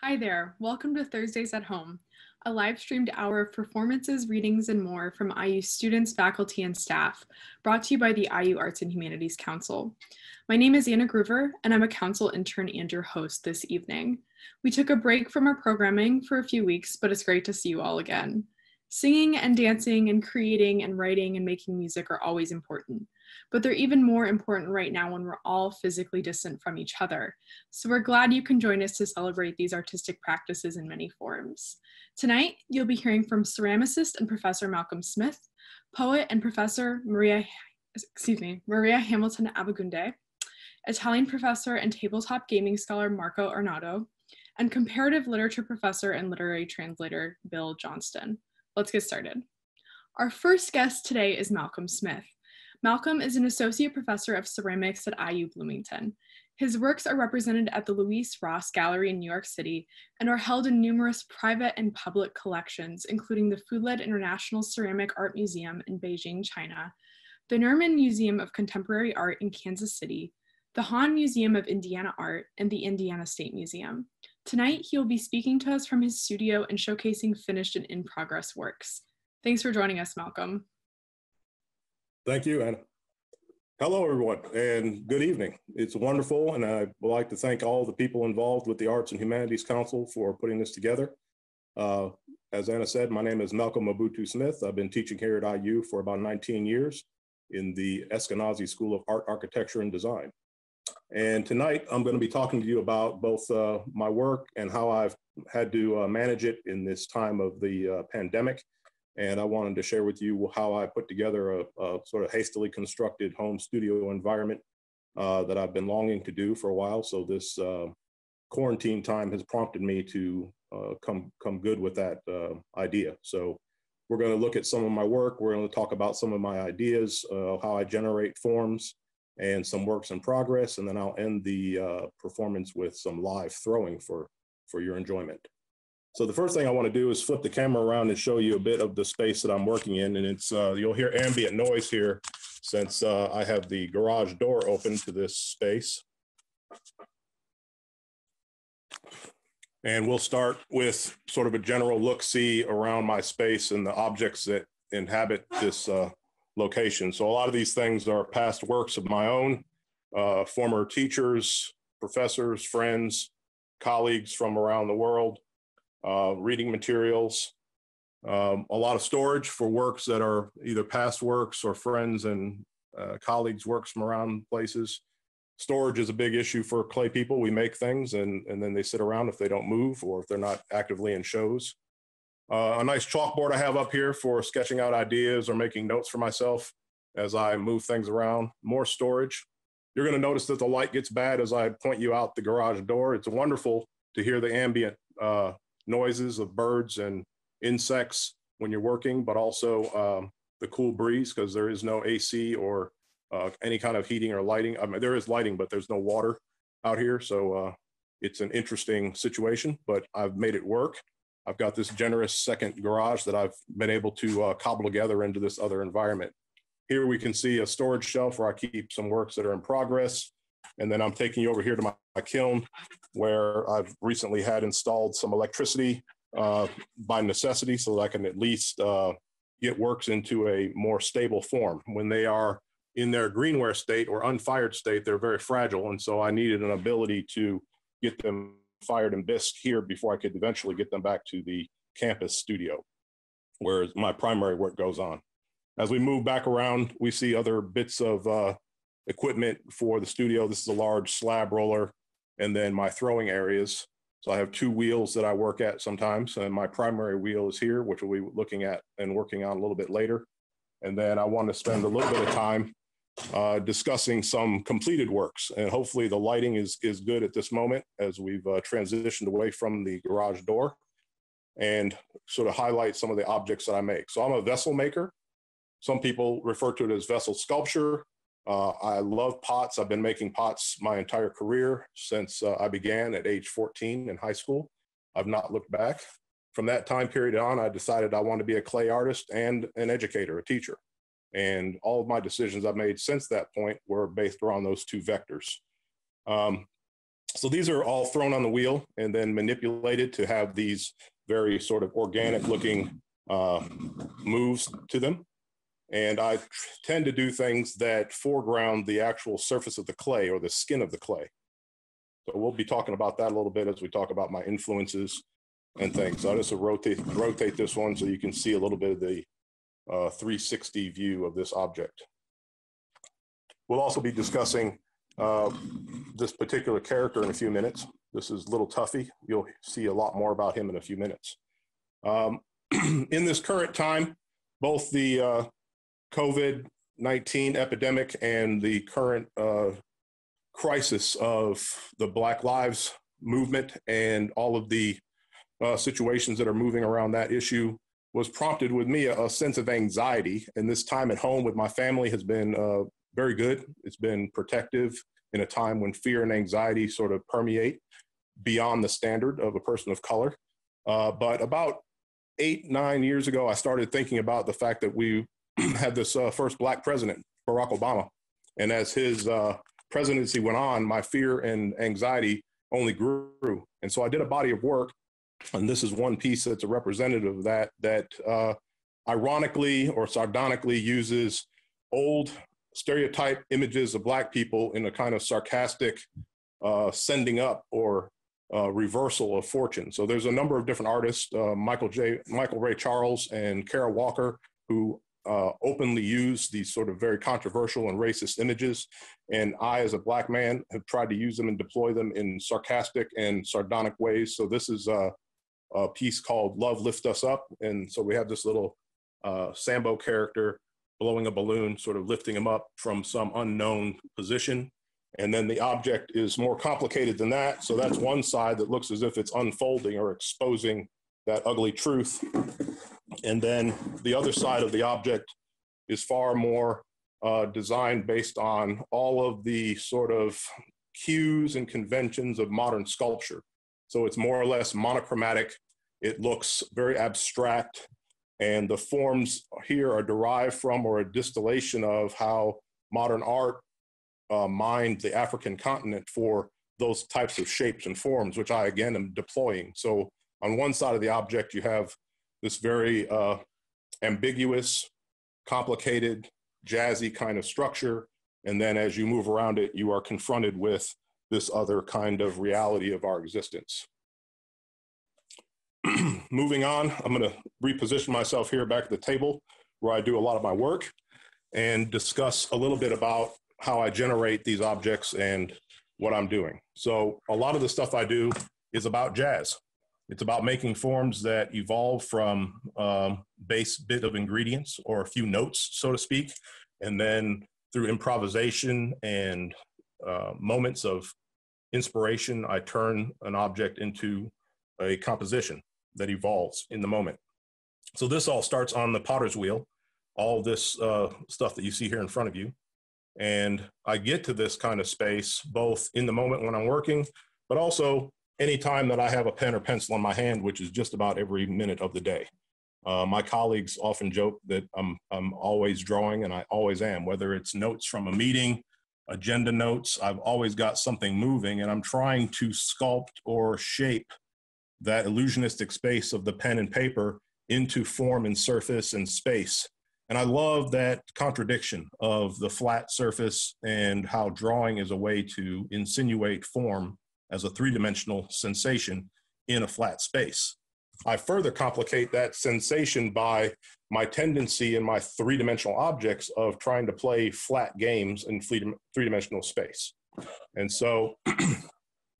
Hi there, welcome to Thursdays at Home, a live streamed hour of performances, readings, and more from IU students, faculty, and staff, brought to you by the IU Arts and Humanities Council. My name is Anna Groover, and I'm a council intern and your host this evening. We took a break from our programming for a few weeks, but it's great to see you all again. Singing and dancing and creating and writing and making music are always important, but they're even more important right now when we're all physically distant from each other. So we're glad you can join us to celebrate these artistic practices in many forms. Tonight, you'll be hearing from ceramicist and Professor Malcolm Smith, poet and Professor Maria Hamilton Abegunde, Italian professor and tabletop gaming scholar Marco Arnaudo, and comparative literature professor and literary translator Bill Johnston. Let's get started. Our first guest today is Malcolm Smith. Malcolm is an associate professor of ceramics at IU Bloomington. His works are represented at the Louise Ross Gallery in New York City and are held in numerous private and public collections, including the Foodled International Ceramic Art Museum in Beijing, China, the Nerman Museum of Contemporary Art in Kansas City, the Hahn Museum of Indiana Art, and the Indiana State Museum. Tonight, he will be speaking to us from his studio and showcasing finished and in-progress works. Thanks for joining us, Malcolm. Thank you, Anna. Hello, everyone, and good evening. It's wonderful, and I would like to thank all the people involved with the Arts and Humanities Council for putting this together. As Anna said, my name is Malcolm Mobutu Smith. I've been teaching here at IU for about 19 years in the Eskenazi School of Art, Architecture, and Design. And tonight, I'm going to be talking to you about both my work and how I've had to manage it in this time of the pandemic. And I wanted to share with you how I put together a sort of hastily constructed home studio environment that I've been longing to do for a while. So this quarantine time has prompted me to come good with that idea. So we're going to look at some of my work. We're going to talk about some of my ideas, how I generate forms, and some works in progress. And then I'll end the performance with some live throwing for your enjoyment. So the first thing I want to do is flip the camera around and show you a bit of the space that I'm working in. And it's you'll hear ambient noise here since I have the garage door open to this space. And we'll start with sort of a general look-see around my space and the objects that inhabit this location. So a lot of these things are past works of my own, former teachers, professors, friends, colleagues from around the world. Reading materials, a lot of storage for works that are either past works or friends and colleagues' works from around places. Storage is a big issue for clay people. We make things and then they sit around if they don't move or if they're not actively in shows. A nice chalkboard I have up here for sketching out ideas or making notes for myself as I move things around. More storage. You're going to notice that the light gets bad as I point you out the garage door. It's wonderful to hear the ambient noises of birds and insects when you're working, but also the cool breeze because there is no AC or any kind of heating or lighting. I mean, there is lighting, but there's no water out here. So it's an interesting situation, but I've made it work. I've got this generous second garage that I've been able to cobble together into this other environment. Here we can see a storage shelf where I keep some works that are in progress. And then I'm taking you over here to my kiln where I've recently had installed some electricity by necessity so that I can at least get works into a more stable form. When they are in their greenware state or unfired state, they're very fragile. And so I needed an ability to get them fired and bisque here before I could eventually get them back to the campus studio, where my primary work goes on. As we move back around, we see other bits of equipment for the studio. This is a large slab roller, and then my throwing areas. So I have two wheels that I work at sometimes, and my primary wheel is here, which we'll be looking at and working on a little bit later. And then I want to spend a little bit of time discussing some completed works, and hopefully the lighting is good at this moment as we've transitioned away from the garage door, and sort of highlight some of the objects that I make. So I'm a vessel maker. Some people refer to it as vessel sculpture. I love pots. I've been making pots my entire career since I began at age 14 in high school. I've not looked back. From that time period on, I decided I wanted to be a clay artist and an educator, a teacher. And all of my decisions I've made since that point were based around those two vectors. So these are all thrown on the wheel and then manipulated to have these very sort of organic looking moves to them. And I tend to do things that foreground the actual surface of the clay or the skin of the clay. So we'll be talking about that a little bit as we talk about my influences and things. So I'll just rotate this one so you can see a little bit of the 360 view of this object. We'll also be discussing this particular character in a few minutes. This is Little Tuffy. You'll see a lot more about him in a few minutes. In this current time, both the COVID-19 epidemic and the current crisis of the Black Lives movement and all of the situations that are moving around that issue was prompted with me a sense of anxiety. And this time at home with my family has been very good. It's been protective in a time when fear and anxiety sort of permeate beyond the standard of a person of color. But about 8-9 years ago, I started thinking about the fact that we had this first Black president, Barack Obama. And as his presidency went on, my fear and anxiety only grew. And so I did a body of work, and this is one piece that's a representative of that ironically or sardonically uses old stereotype images of Black people in a kind of sarcastic sending up or reversal of fortune. So there's a number of different artists, Michael Ray Charles and Kara Walker, who openly use these sort of very controversial and racist images. And I, as a Black man, have tried to use them and deploy them in sarcastic and sardonic ways. So this is a piece called Love Lift Us Up. And so we have this little Sambo character blowing a balloon, sort of lifting him up from some unknown position. And then the object is more complicated than that. So that's one side that looks as if it's unfolding or exposing that ugly truth. And then the other side of the object is far more designed based on all of the sort of cues and conventions of modern sculpture. So it's more or less monochromatic. It looks very abstract. And the forms here are derived from or a distillation of how modern art mined the African continent for those types of shapes and forms, which I, again, am deploying. So on one side of the object, you have this very ambiguous, complicated, jazzy kind of structure. And then as you move around it, you are confronted with this other kind of reality of our existence. Moving on, I'm going to reposition myself here back at the table where I do a lot of my work and discuss a little bit about how I generate these objects and what I'm doing. So a lot of the stuff I do is about jazz. It's about making forms that evolve from base bit of ingredients or a few notes, so to speak, and then through improvisation and moments of inspiration, I turn an object into a composition that evolves in the moment. So this all starts on the potter's wheel, all this stuff that you see here in front of you. And I get to this kind of space both in the moment when I'm working, but also anytime that I have a pen or pencil in my hand, which is just about every minute of the day. My colleagues often joke that I'm always drawing, and I always am, whether it's notes from a meeting, agenda notes, I've always got something moving, and I'm trying to sculpt or shape that illusionistic space of the pen and paper into form and surface and space. And I love that contradiction of the flat surface and how drawing is a way to insinuate form as a three-dimensional sensation in a flat space. I further complicate that sensation by my tendency in my three-dimensional objects of trying to play flat games in three-dimensional space. And so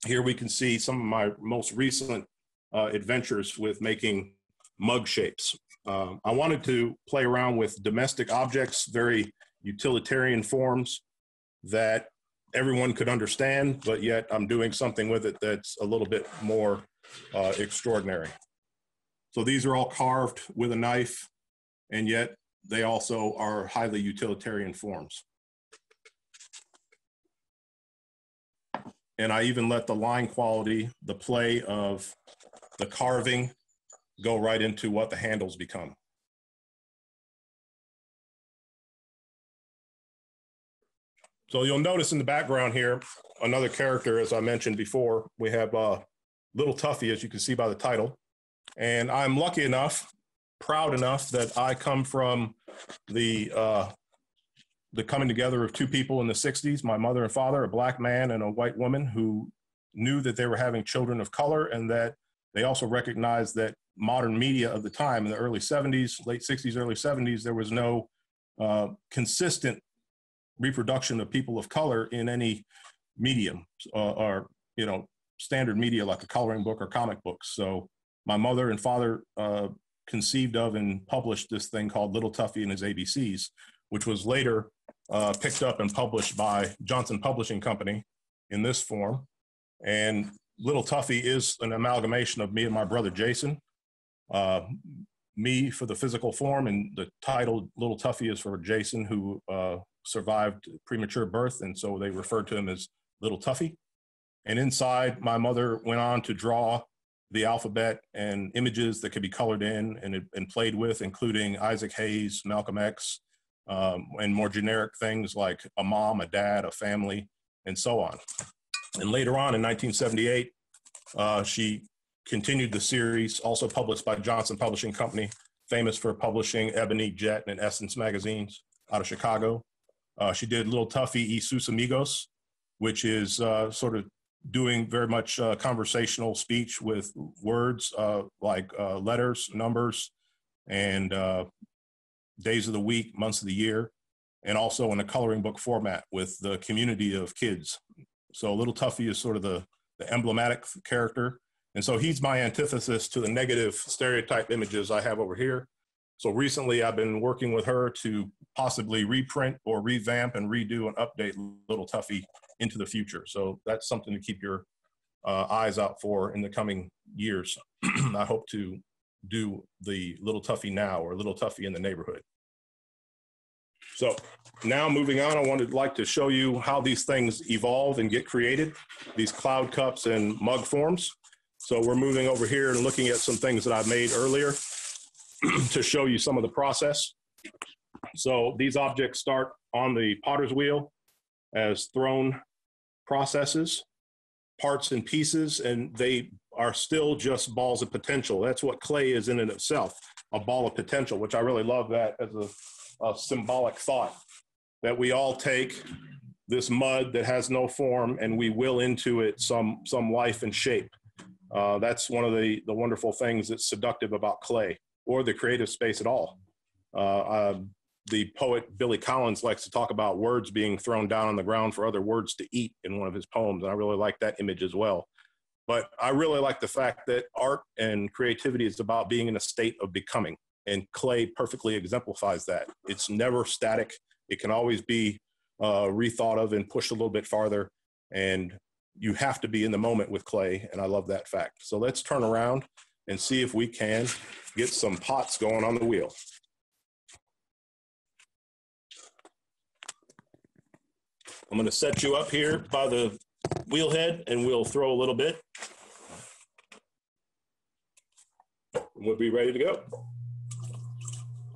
here we can see some of my most recent adventures with making mug shapes. I wanted to play around with domestic objects, very utilitarian forms that everyone could understand, but yet I'm doing something with it that's a little bit more extraordinary. So these are all carved with a knife, and yet they also are highly utilitarian forms. And I even let the line quality, the play of the carving, go right into what the handles become. So you'll notice in the background here, another character, as I mentioned before, we have Little Tuffy, as you can see by the title. And I'm lucky enough, proud enough that I come from the coming together of two people in the 60s, my mother and father, a black man and a white woman who knew that they were having children of color, and that they also recognized that modern media of the time, in the early 70s, late 60s, early 70s, there was no consistent reproduction of people of color in any medium or, you know, standard media like a coloring book or comic books. So my mother and father conceived of and published this thing called Little Tuffy and His ABCs, which was later picked up and published by Johnston Publishing Company in this form. And Little Tuffy is an amalgamation of me and my brother Jason. Me for the physical form, and the title Little Tuffy is for Jason, who survived premature birth, and so they referred to him as Little Tuffy. And inside, my mother went on to draw the alphabet and images that could be colored in and played with, including Isaac Hayes, Malcolm X, and more generic things like a mom, a dad, a family, and so on. And later on in 1978, she continued the series, also published by Johnston Publishing Company, famous for publishing Ebony, Jet, and Essence magazines out of Chicago. She did Little Tuffy y sus amigos, which is sort of doing very much conversational speech with words like letters, numbers, and days of the week, months of the year, and also in a coloring book format with the community of kids. So Little Tuffy is sort of the emblematic character. And so he's my antithesis to the negative stereotype images I have over here. So recently I've been working with her to possibly reprint or revamp and redo and update Little Tuffy into the future. So that's something to keep your eyes out for in the coming years. I hope to do the Little Tuffy now, or Little Tuffy in the neighborhood. So now moving on, I like to show you how these things evolve and get created, these cloud cups and mug forms. So we're moving over here and looking at some things that I made earlier to show you some of the process. So these objects start on the potter's wheel as thrown processes, parts and pieces, and they are still just balls of potential. That's what clay is in and itself, a ball of potential, which I really love that as a symbolic thought, that we all take this mud that has no form and we will into it some life and shape. That's one of the wonderful things that's seductive about clay, or the creative space at all. The poet Billy Collins likes to talk about words being thrown down on the ground for other words to eat in one of his poems, and I really like that image as well. But I really like the fact that art and creativity is about being in a state of becoming, and clay perfectly exemplifies that. It's never static. It can always be rethought of and pushed a little bit farther, and you have to be in the moment with clay, and I love that fact. So let's turn around and see if we can get some pots going on the wheel. I'm going to set you up here by the wheel head, and we'll throw a little bit. We'll be ready to go.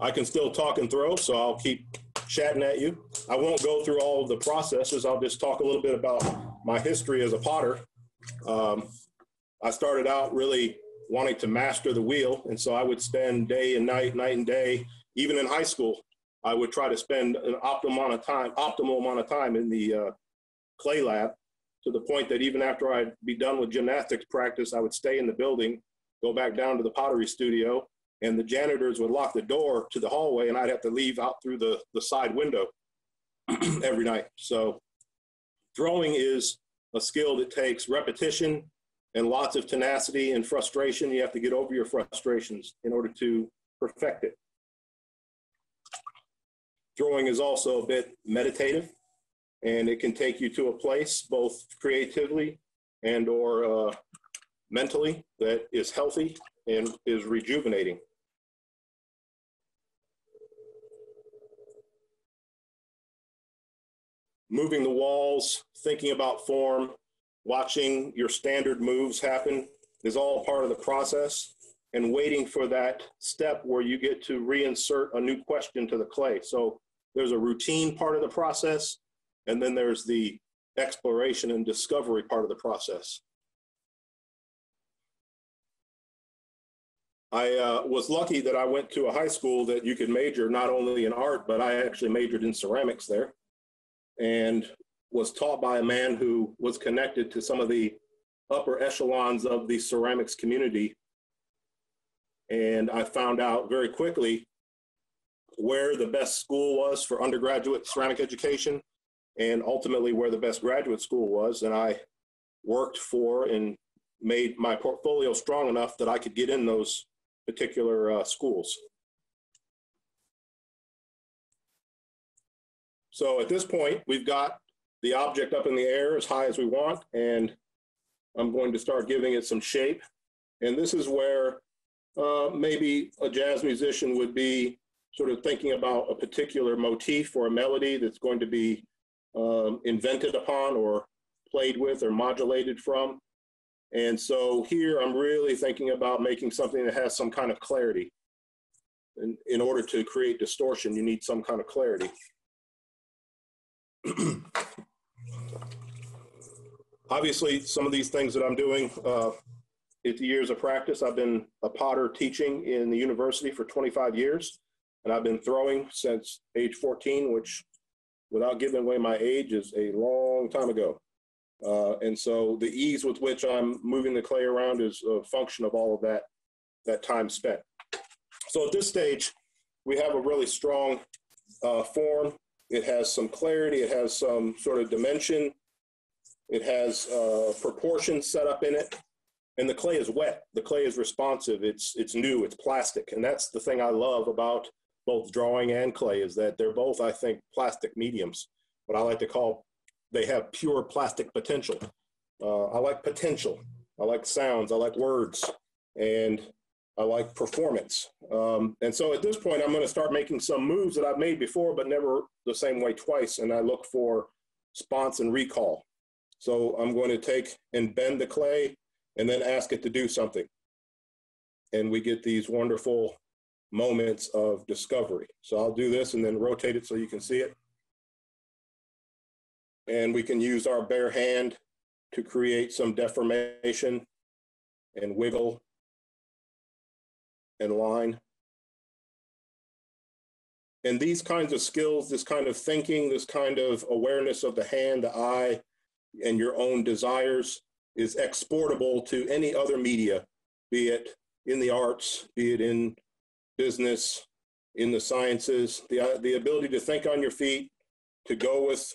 I can still talk and throw, so I'll keep chatting at you. I won't go through all of the processes. I'll just talk a little bit about my history as a potter. I started out really wanting to master the wheel, and so I would spend day and night, night and day. Even in high school, I would try to spend an optimal amount of time in the clay lab, to the point that even after I'd be done with gymnastics practice, I would stay in the building, go back down to the pottery studio, and the janitors would lock the door to the hallway, and I'd have to leave out through the side window every night. So throwing is a skill that takes repetition and lots of tenacity and frustration. You have to get over your frustrations in order to perfect it. Throwing is also a bit meditative, and it can take you to a place both creatively and or mentally that is healthy and is rejuvenating. Moving the walls, thinking about form, watching your standard moves happen is all part of the process, and waiting for that step where you get to reinsert a new question to the clay. So there's a routine part of the process, and then there's the exploration and discovery part of the process. I was lucky that I went to a high school that you could major not only in art, but I actually majored in ceramics there, and was taught by a man who was connected to some of the upper echelons of the ceramics community. And I found out very quickly where the best school was for undergraduate ceramic education, and ultimately where the best graduate school was. And I worked for and made my portfolio strong enough that I could get in those particular schools. So at this point, we've got the object up in the air as high as we want, and I'm going to start giving it some shape. And this is where maybe a jazz musician would be sort of thinking about a particular motif or a melody that's going to be invented upon or played with or modulated from. And so here I'm really thinking about making something that has some kind of clarity. And in order to create distortion, you need some kind of clarity. Obviously, some of these things that I'm doing, it's years of practice. I've been a potter teaching in the university for 25 years, and I've been throwing since age 14, which, without giving away my age, is a long time ago. And so the ease with which I'm moving the clay around is a function of all of that time spent. So at this stage, we have a really strong form. It has some clarity. It has some sort of dimension. It has proportion set up in it. And the clay is wet. The clay is responsive. It's new. It's plastic. And that's the thing I love about both drawing and clay, is that they're both, I think, plastic mediums. What I like to call, they have pure plastic potential. I like potential. I like sounds. I like words. And I like performance. And so at this point, I'm going to start making some moves that I've made before, but never the same way twice. And I look for response and recall. So I'm going to take and bend the clay and then ask it to do something. And we get these wonderful moments of discovery. So I'll do this and then rotate it so you can see it. And we can use our bare hand to create some deformation and wiggle and line. And these kinds of skills, this kind of thinking, this kind of awareness of the hand, the eye, and your own desires is exportable to any other media, be it in the arts, be it in business, in the sciences. The ability to think on your feet, to go with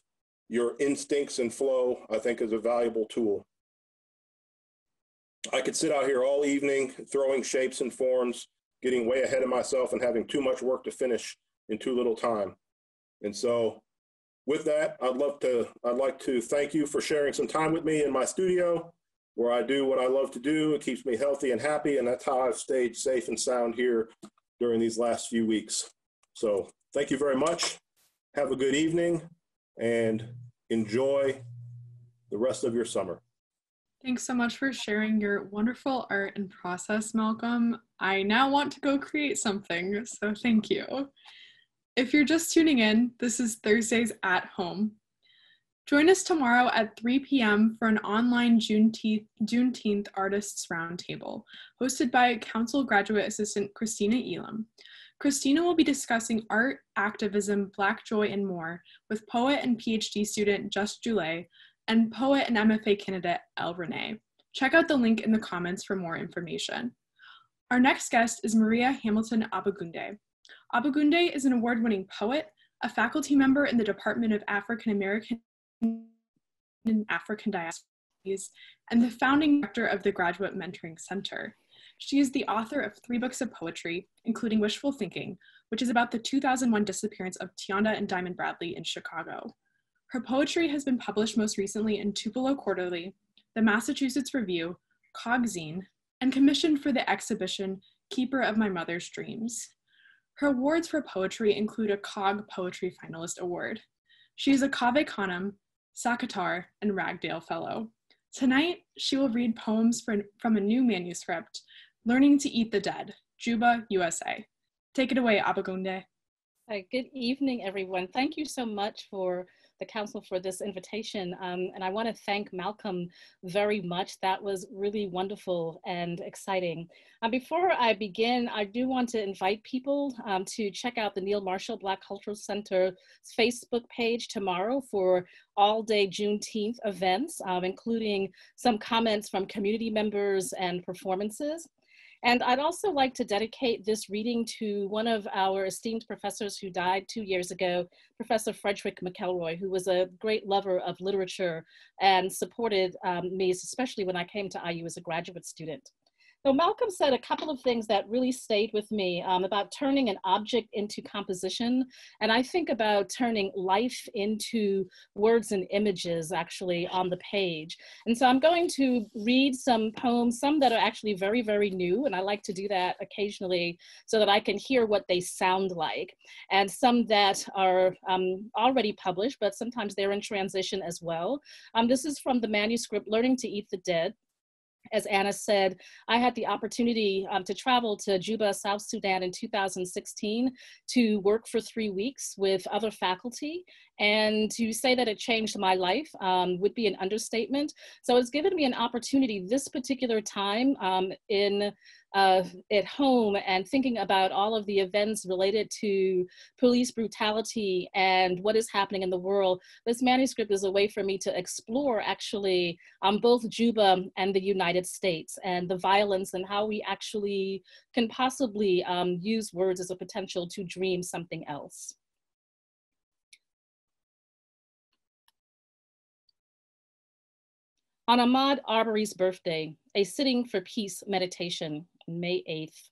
your instincts and flow, I think is a valuable tool. I could sit out here all evening throwing shapes and forms, getting way ahead of myself and having too much work to finish in too little time. And so with that, I'd like to thank you for sharing some time with me in my studio, where I do what I love to do. It keeps me healthy and happy, and that's how I've stayed safe and sound here during these last few weeks. So thank you very much. Have a good evening and enjoy the rest of your summer. Thanks so much for sharing your wonderful art and process, Malcolm. I now want to go create something, so thank you. If you're just tuning in, this is Thursdays at Home. Join us tomorrow at 3 p.m. for an online Juneteenth Artists Roundtable, hosted by Council Graduate Assistant Christina Elam. Christina will be discussing art, activism, Black joy, and more with poet and PhD student Just Joulay and poet and MFA candidate El Renee. Check out the link in the comments for more information. Our next guest is Maria Hamilton Abegunde. Abegunde is an award-winning poet, a faculty member in the Department of African American and African Diasporas, and the founding director of the Graduate Mentoring Center. She is the author of 3 books of poetry, including Wishful Thinking, which is about the 2001 disappearance of Tianda and Diamond Bradley in Chicago. Her poetry has been published most recently in Tupelo Quarterly, the Massachusetts Review, Cogzine, and commissioned for the exhibition Keeper of My Mother's Dreams. Her awards for poetry include a COG Poetry Finalist Award. She is a Cave Canem, Sakatar, and Ragdale Fellow. Tonight, she will read poems from a new manuscript, Learning to Eat the Dead, Juba, USA. Take it away, Abegunde. Good evening, everyone. Thank you so much for the council for this invitation. And I want to thank Malcolm very much. That was really wonderful and exciting. Before I begin, I do want to invite people to check out the Neil Marshall Black Cultural Center's Facebook page tomorrow for all-day Juneteenth events, including some comments from community members and performances. And I'd also like to dedicate this reading to one of our esteemed professors who died 2 years ago, Professor Frederick McElroy, who was a great lover of literature and supported me, especially when I came to IU as a graduate student. So Malcolm said a couple of things that really stayed with me about turning an object into composition. And I think about turning life into words and images actually on the page. And so I'm going to read some poems, some that are actually very, very new. And I like to do that occasionally so that I can hear what they sound like. And some that are already published, but sometimes they're in transition as well. This is from the manuscript, Learning to Eat the Dead. As Anna said, I had the opportunity to travel to Juba, South Sudan in 2016 to work for 3 weeks with other faculty. And to say that it changed my life would be an understatement. So it's given me an opportunity this particular time at home and thinking about all of the events related to police brutality and what is happening in the world. This manuscript is a way for me to explore actually both Juba and the United States and the violence and how we actually can possibly use words as a potential to dream something else. On Ahmaud Arbery's birthday, a Sitting for Peace meditation, May 8th.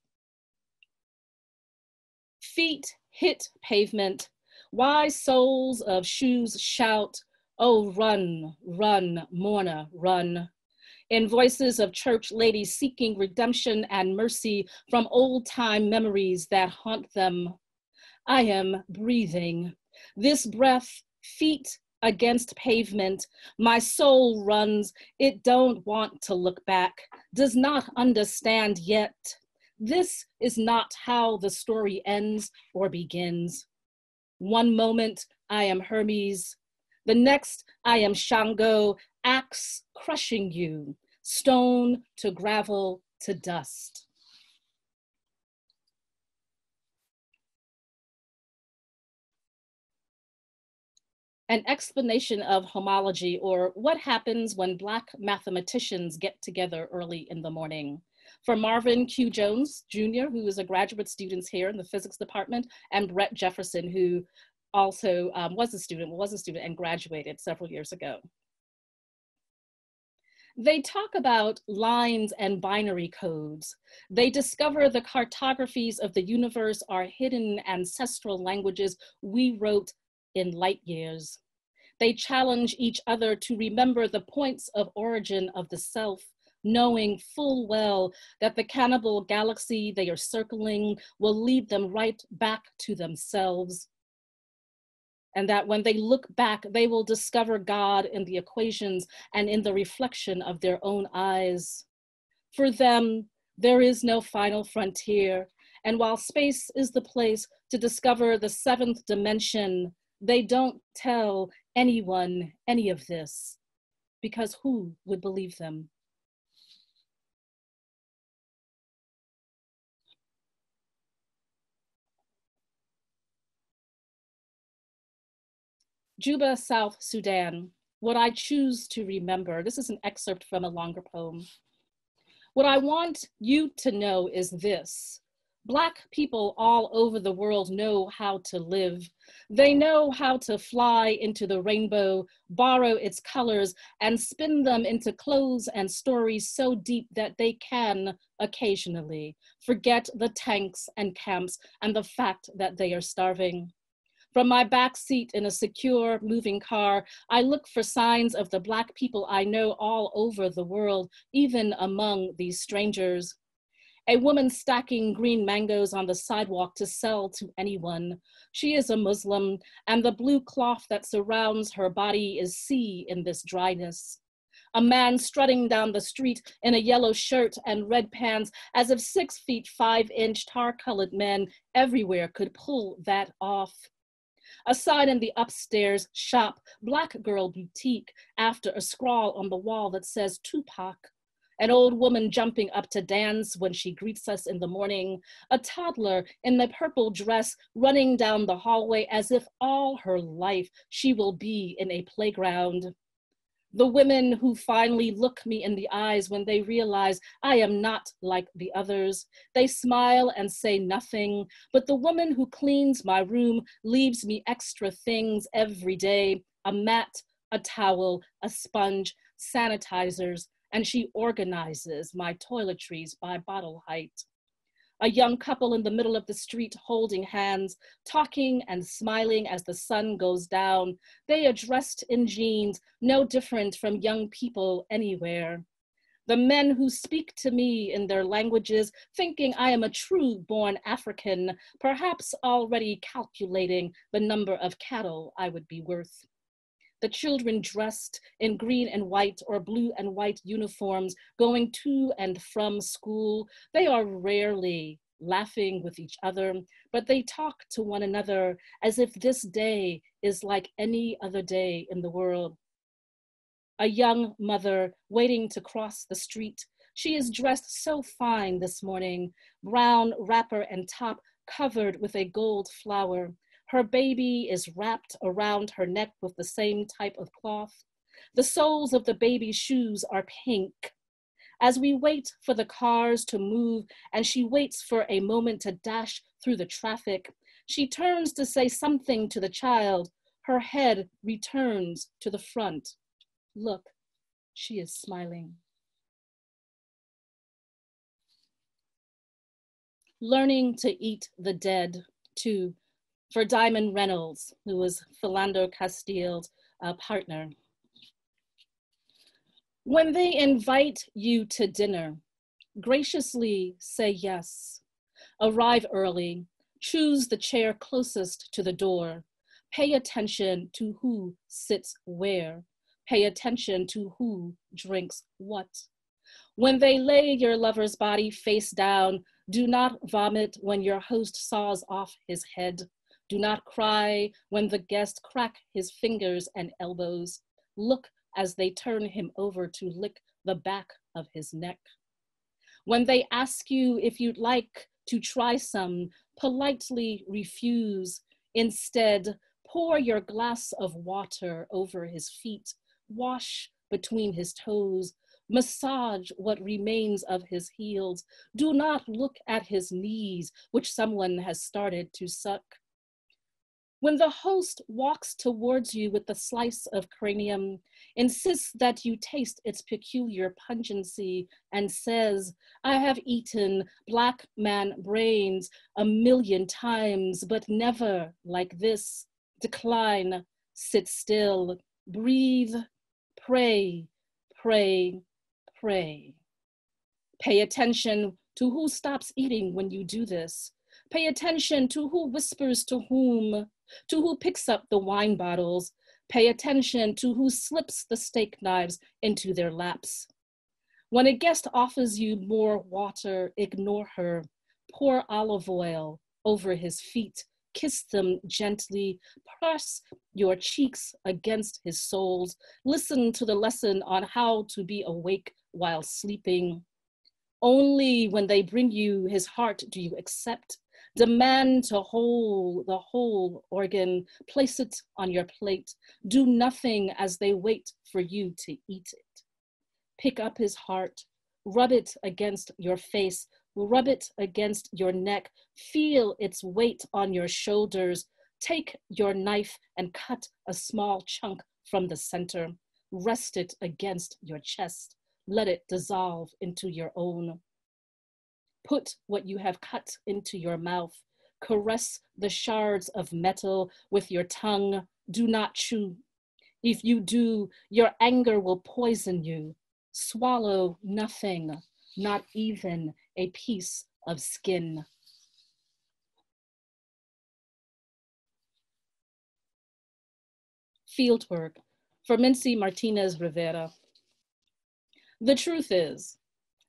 Feet hit pavement, wise soles of shoes shout, oh run, run, mourner, run. In voices of church ladies seeking redemption and mercy from old time memories that haunt them. I am breathing. This breath, feet against pavement, my soul runs, it don't want to look back, does not understand yet. This is not how the story ends or begins. One moment I am Hermes, the next I am Shango, axe crushing you, stone to gravel to dust. An explanation of homology, or what happens when Black mathematicians get together early in the morning. For Marvin Q. Jones, Jr., who is a graduate student here in the physics department, and Brett Jefferson, who also was a student and graduated several years ago. They talk about lines and binary codes. They discover the cartographies of the universe are hidden ancestral languages we wrote in light years. They challenge each other to remember the points of origin of the self, knowing full well that the cannibal galaxy they are circling will lead them right back to themselves. And that when they look back, they will discover God in the equations and in the reflection of their own eyes. For them, there is no final frontier. And while space is the place to discover the seventh dimension, they don't tell anyone any of this, because who would believe them? Juba, South Sudan, what I choose to remember. This is an excerpt from a longer poem. What I want you to know is this. Black people all over the world know how to live. They know how to fly into the rainbow, borrow its colors, and spin them into clothes and stories so deep that they can, occasionally, forget the tanks and camps and the fact that they are starving. From my back seat in a secure moving car, I look for signs of the Black people I know all over the world, even among these strangers. A woman stacking green mangoes on the sidewalk to sell to anyone. She is a Muslim, and the blue cloth that surrounds her body is sea in this dryness. A man strutting down the street in a yellow shirt and red pants, as if 6 feet 5 inch tar-colored men everywhere could pull that off. A sign in the upstairs shop, Black Girl Boutique, after a scrawl on the wall that says Tupac. An old woman jumping up to dance when she greets us in the morning. A toddler in the purple dress running down the hallway as if all her life she will be in a playground. The women who finally look me in the eyes when they realize I am not like the others. They smile and say nothing, but the woman who cleans my room leaves me extra things every day, a mat, a towel, a sponge, sanitizers, and she organizes my toiletries by bottle height. A young couple in the middle of the street holding hands, talking and smiling as the sun goes down. They are dressed in jeans, no different from young people anywhere. The men who speak to me in their languages, thinking I am a true born African, perhaps already calculating the number of cattle I would be worth. The children dressed in green and white or blue and white uniforms going to and from school. They are rarely laughing with each other, but they talk to one another as if this day is like any other day in the world. A young mother waiting to cross the street. She is dressed so fine this morning, brown wrapper and top covered with a gold flower. Her baby is wrapped around her neck with the same type of cloth. The soles of the baby's shoes are pink. As we wait for the cars to move and she waits for a moment to dash through the traffic, she turns to say something to the child. Her head returns to the front. Look, she is smiling. Learning to eat the dead, too, for Diamond Reynolds, who was Philando Castile's partner. When they invite you to dinner, graciously say yes. Arrive early, choose the chair closest to the door. Pay attention to who sits where. Pay attention to who drinks what. When they lay your lover's body face down, do not vomit when your host saws off his head. Do not cry when the guest crack his fingers and elbows. Look as they turn him over to lick the back of his neck. When they ask you if you'd like to try some, politely refuse. Instead, pour your glass of water over his feet, wash between his toes, massage what remains of his heels. Do not look at his knees, which someone has started to suck. When the host walks towards you with a slice of cranium, insists that you taste its peculiar pungency, and says, I have eaten black man brains 1,000,000 times, but never like this. Decline, sit still, breathe, pray, pray, pray. Pay attention to who stops eating when you do this. Pay attention to who whispers to whom, to who picks up the wine bottles. Pay attention to who slips the steak knives into their laps. When a guest offers you more water, ignore her. Pour olive oil over his feet. Kiss them gently. Press your cheeks against his soles. Listen to the lesson on how to be awake while sleeping. Only when they bring you his heart do you accept. Demand to hold the whole organ, place it on your plate. Do nothing as they wait for you to eat it. Pick up his heart, rub it against your face, rub it against your neck, feel its weight on your shoulders. Take your knife and cut a small chunk from the center. Rest it against your chest. Let it dissolve into your own. Put what you have cut into your mouth. Caress the shards of metal with your tongue. Do not chew. If you do, your anger will poison you. Swallow nothing, not even a piece of skin. Fieldwork for Mincy Martinez Rivera. The truth is,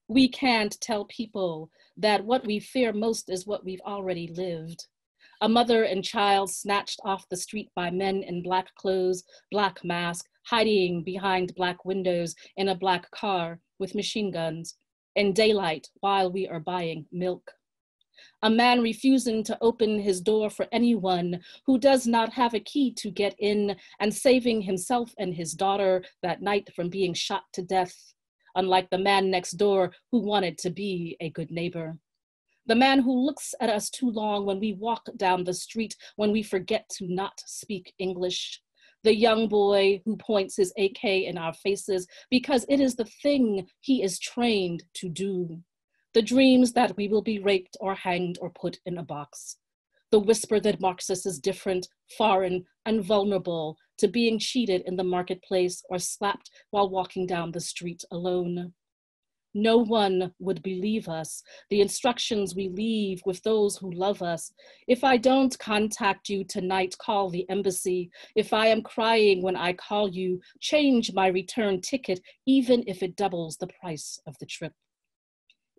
we can't tell people that what we fear most is what we've already lived. A mother and child snatched off the street by men in black clothes, black mask, hiding behind black windows in a black car with machine guns, in daylight while we are buying milk. A man refusing to open his door for anyone who does not have a key to get in, and saving himself and his daughter that night from being shot to death, unlike the man next door who wanted to be a good neighbor. The man who looks at us too long when we walk down the street, when we forget to not speak English. The young boy who points his AK in our faces because it is the thing he is trained to do. The dreams that we will be raped or hanged or put in a box. The whisper that marks us as different, foreign, and vulnerable to being cheated in the marketplace or slapped while walking down the street alone. No one would believe us, the instructions we leave with those who love us. If I don't contact you tonight, call the embassy. If I am crying when I call you, change my return ticket, even if it doubles the price of the trip.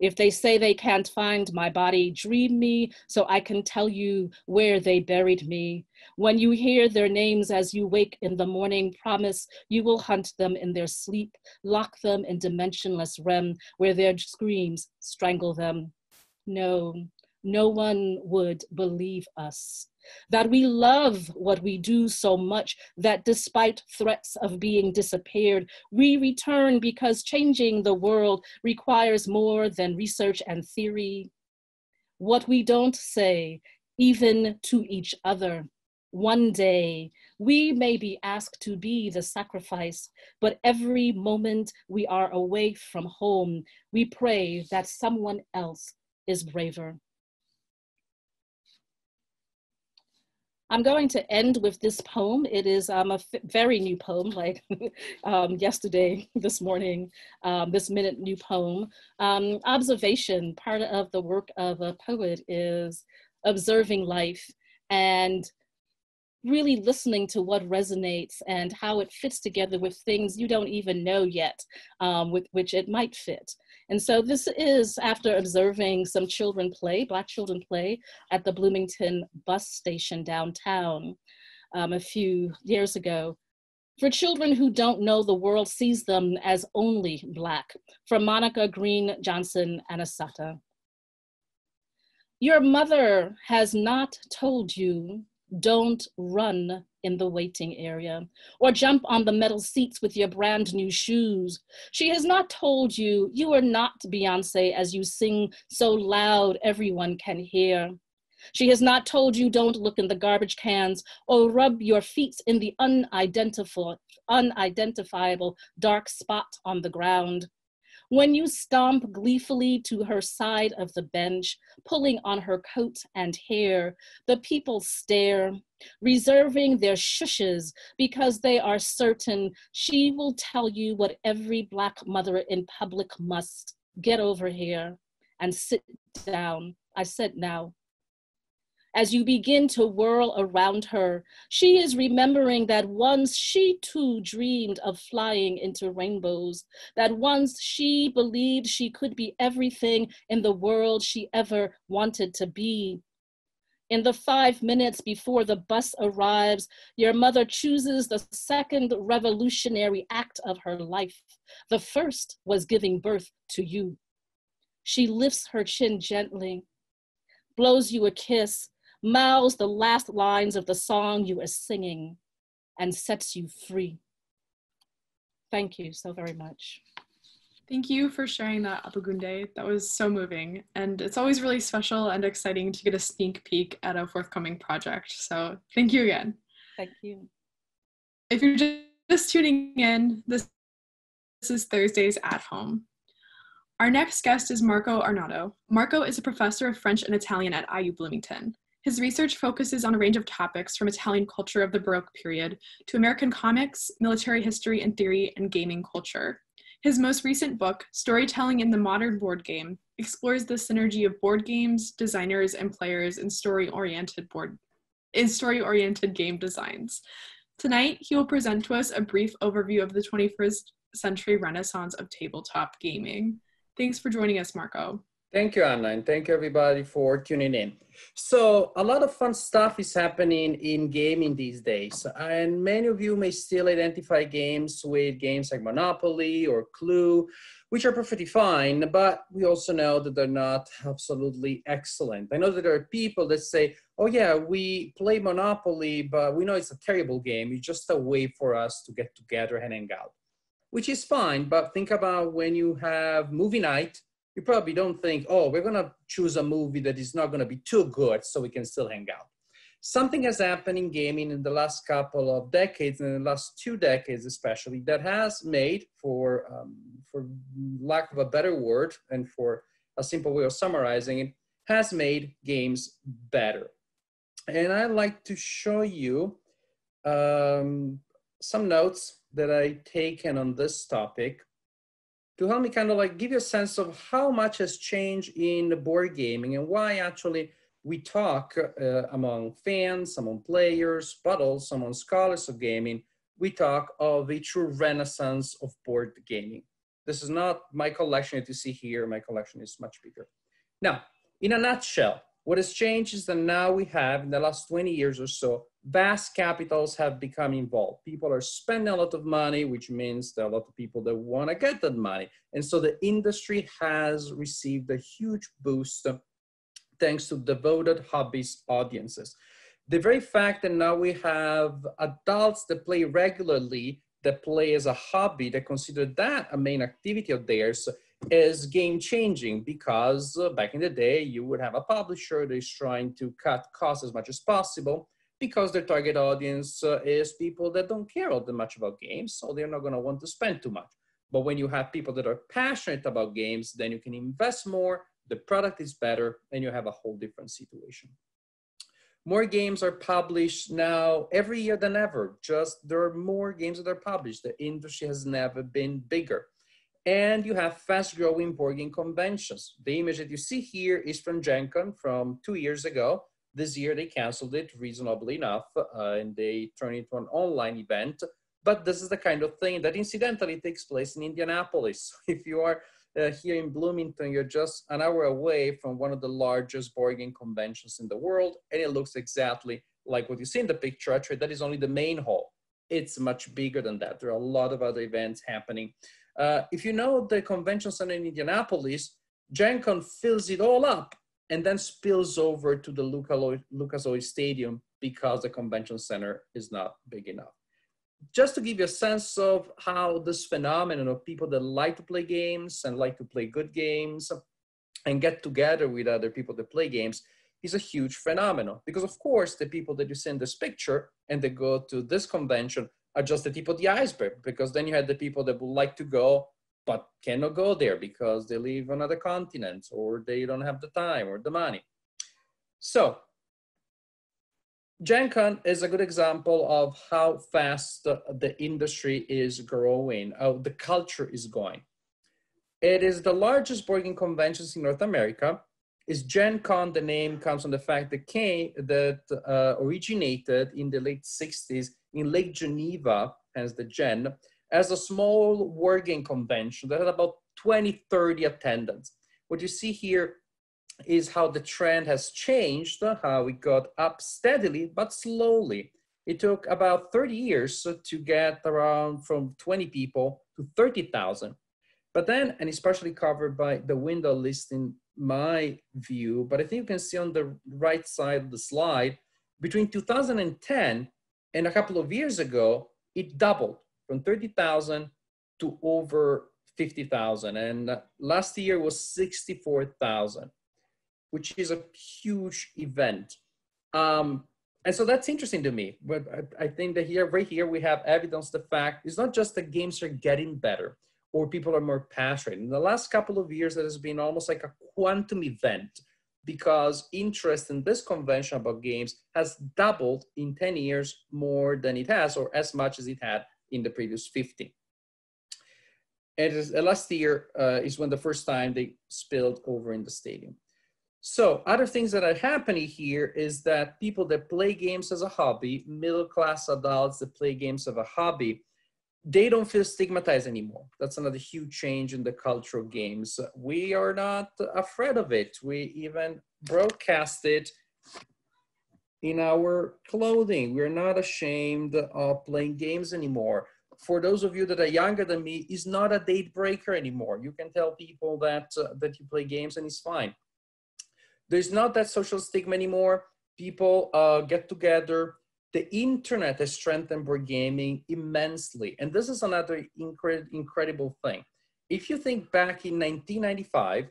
If they say they can't find my body, dream me so I can tell you where they buried me. When you hear their names as you wake in the morning, promise you will hunt them in their sleep, lock them in dimensionless REM where their screams strangle them. No, no one would believe us. That we love what we do so much that despite threats of being disappeared, we return because changing the world requires more than research and theory. What we don't say, even to each other. One day, we may be asked to be the sacrifice, but every moment we are away from home, we pray that someone else is braver. I'm going to end with this poem. It is a very new poem, like yesterday, this morning, this minute new poem. Observation, part of the work of a poet is observing life and really listening to what resonates and how it fits together with things you don't even know yet, with which it might fit. And so this is after observing some children play, Black children play, at the Bloomington bus station downtown a few years ago. For children who don't know, the world sees them as only Black. From Monica Green Johnson and Asata. Your mother has not told you, don't run in the waiting area or jump on the metal seats with your brand new shoes. She has not told you, you are not Beyonce as you sing so loud everyone can hear. She has not told you, don't look in the garbage cans or rub your feet in the unidentifiable dark spot on the ground. When you stomp gleefully to her side of the bench, pulling on her coat and hair, the people stare, reserving their shushes because they are certain she will tell you what every Black mother in public must. Get over here and sit down. I said now. As you begin to whirl around her, she is remembering that once she too dreamed of flying into rainbows, that once she believed she could be everything in the world she ever wanted to be. In the 5 minutes before the bus arrives, your mother chooses the second revolutionary act of her life. The first was giving birth to you. She lifts her chin gently, blows you a kiss, mouths the last lines of the song you are singing, and sets you free. Thank you so very much. Thank you for sharing that, Abegunde. That was so moving. And it's always really special and exciting to get a sneak peek at a forthcoming project. So thank you again. Thank you. If you're just tuning in, this is Thursdays at Home. Our next guest is Marco Arnaudo. Marco is a professor of French and Italian at IU Bloomington. His research focuses on a range of topics from Italian culture of the Baroque period to American comics, military history and theory, and gaming culture. His most recent book, Storytelling in the Modern Board Game, explores the synergy of board games, designers, and players in story-oriented game designs. Tonight, he will present to us a brief overview of the 21st century renaissance of tabletop gaming. Thanks for joining us, Marco. Thank you, Anna, and thank you everybody for tuning in. So a lot of fun stuff is happening in gaming these days, and many of you may still identify games with games like Monopoly or Clue, which are perfectly fine, but we also know that they're not absolutely excellent. I know that there are people that say, oh yeah, we play Monopoly, but we know it's a terrible game. It's just a way for us to get together and hang out, which is fine, but think about when you have movie night, you probably don't think, oh, we're gonna choose a movie that is not gonna be too good so we can still hang out. Something has happened in gaming in the last couple of decades, and in the last 2 decades especially, that has made, for lack of a better word and for a simple way of summarizing it, has made games better. And I'd like to show you some notes that I've taken on this topic to help me kind of like give you a sense of how much has changed in the board gaming and why actually we talk among fans, among players, but also among scholars of gaming, we talk of a true renaissance of board gaming. This is not my collection that you see here. My collection is much bigger. Now, in a nutshell, what has changed is that now we have, in the last 20 years or so, vast capitals have become involved. People are spending a lot of money, which means there are a lot of people that want to get that money. And so the industry has received a huge boost thanks to devoted hobbyist audiences. The very fact that now we have adults that play regularly, that play as a hobby, that consider that a main activity of theirs, is game changing, because back in the day, you would have a publisher that is trying to cut costs as much as possible because their target audience is people that don't care all that much about games, so they're not going to want to spend too much. But when you have people that are passionate about games, then you can invest more, the product is better, and you have a whole different situation. More games are published now every year than ever. Just there are more games that are published. The industry has never been bigger. And you have fast-growing board game conventions. The image that you see here is from GenCon from 2 years ago. This year they canceled it, reasonably enough, and they turned it into an online event. But this is the kind of thing that incidentally takes place in Indianapolis. If you are here in Bloomington, you're just an hour away from one of the largest board game conventions in the world, and it looks exactly like what you see in the picture. Actually, that is only the main hall. It's much bigger than that. There are a lot of other events happening. If you know the convention center in Indianapolis, GenCon fills it all up and then spills over to the Lucas Oil Stadium because the convention center is not big enough. Just to give you a sense of how this phenomenon of people that like to play games and like to play good games and get together with other people that play games is a huge phenomenon. Because of course, the people that you see in this picture and they go to this convention are just the tip of the iceberg, because then you had the people that would like to go but cannot go there because they live on other continents or they don't have the time or the money. So GenCon is a good example of how fast the industry is growing, how the culture is going. It is the largest board game conventions in North America. Is GenCon, the name comes from the fact that originated in the late 60s in Lake Geneva, hence the Gen, as a small board game convention that had about 20, 30 attendants. What you see here is how the trend has changed, how it got up steadily, but slowly. It took about 30 years to get around from 20 people to 30,000. But then, and it's partially covered by the window list in my view, but I think you can see on the right side of the slide, between 2010 and a couple of years ago, it doubled from 30,000 to over 50,000. And last year was 64,000, which is a huge event. And so that's interesting to me. But I think that here, right here, we have evidence the fact it's not just that games are getting better or people are more passionate. In the last couple of years, there has been almost like a quantum event, because interest in this convention about games has doubled in 10 years more than it has, or as much as it had in the previous 50. And last year is when the first time they spilled over in the stadium. So other things that are happening here is that people that play games as a hobby, middle-class adults that play games as a hobby, they don't feel stigmatized anymore. That's another huge change in the culture of games. We are not afraid of it. We even broadcast it in our clothing. We're not ashamed of playing games anymore. For those of you that are younger than me, it's not a date breaker anymore. You can tell people that, that you play games and it's fine. There's not that social stigma anymore. People get together. The internet has strengthened board gaming immensely. And this is another incredible thing. If you think back in 1995,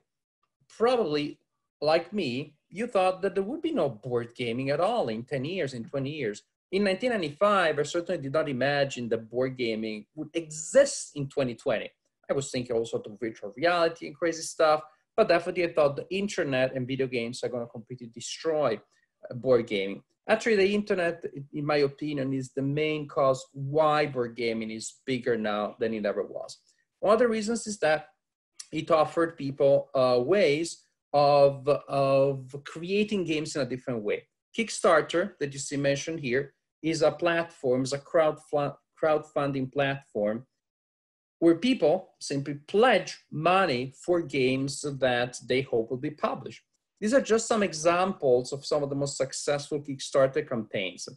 probably like me, you thought that there would be no board gaming at all in 10 years, in 20 years. In 1995, I certainly did not imagine that board gaming would exist in 2020. I was thinking all sorts of virtual reality and crazy stuff, but definitely I thought the internet and video games are going to completely destroy board gaming. Actually, the internet, in my opinion, is the main cause why board gaming is bigger now than it ever was. One of the reasons is that it offered people ways of creating games in a different way. Kickstarter, that you see mentioned here, is a platform, is a crowdfunding platform where people simply pledge money for games that they hope will be published. These are just some examples of some of the most successful Kickstarter campaigns.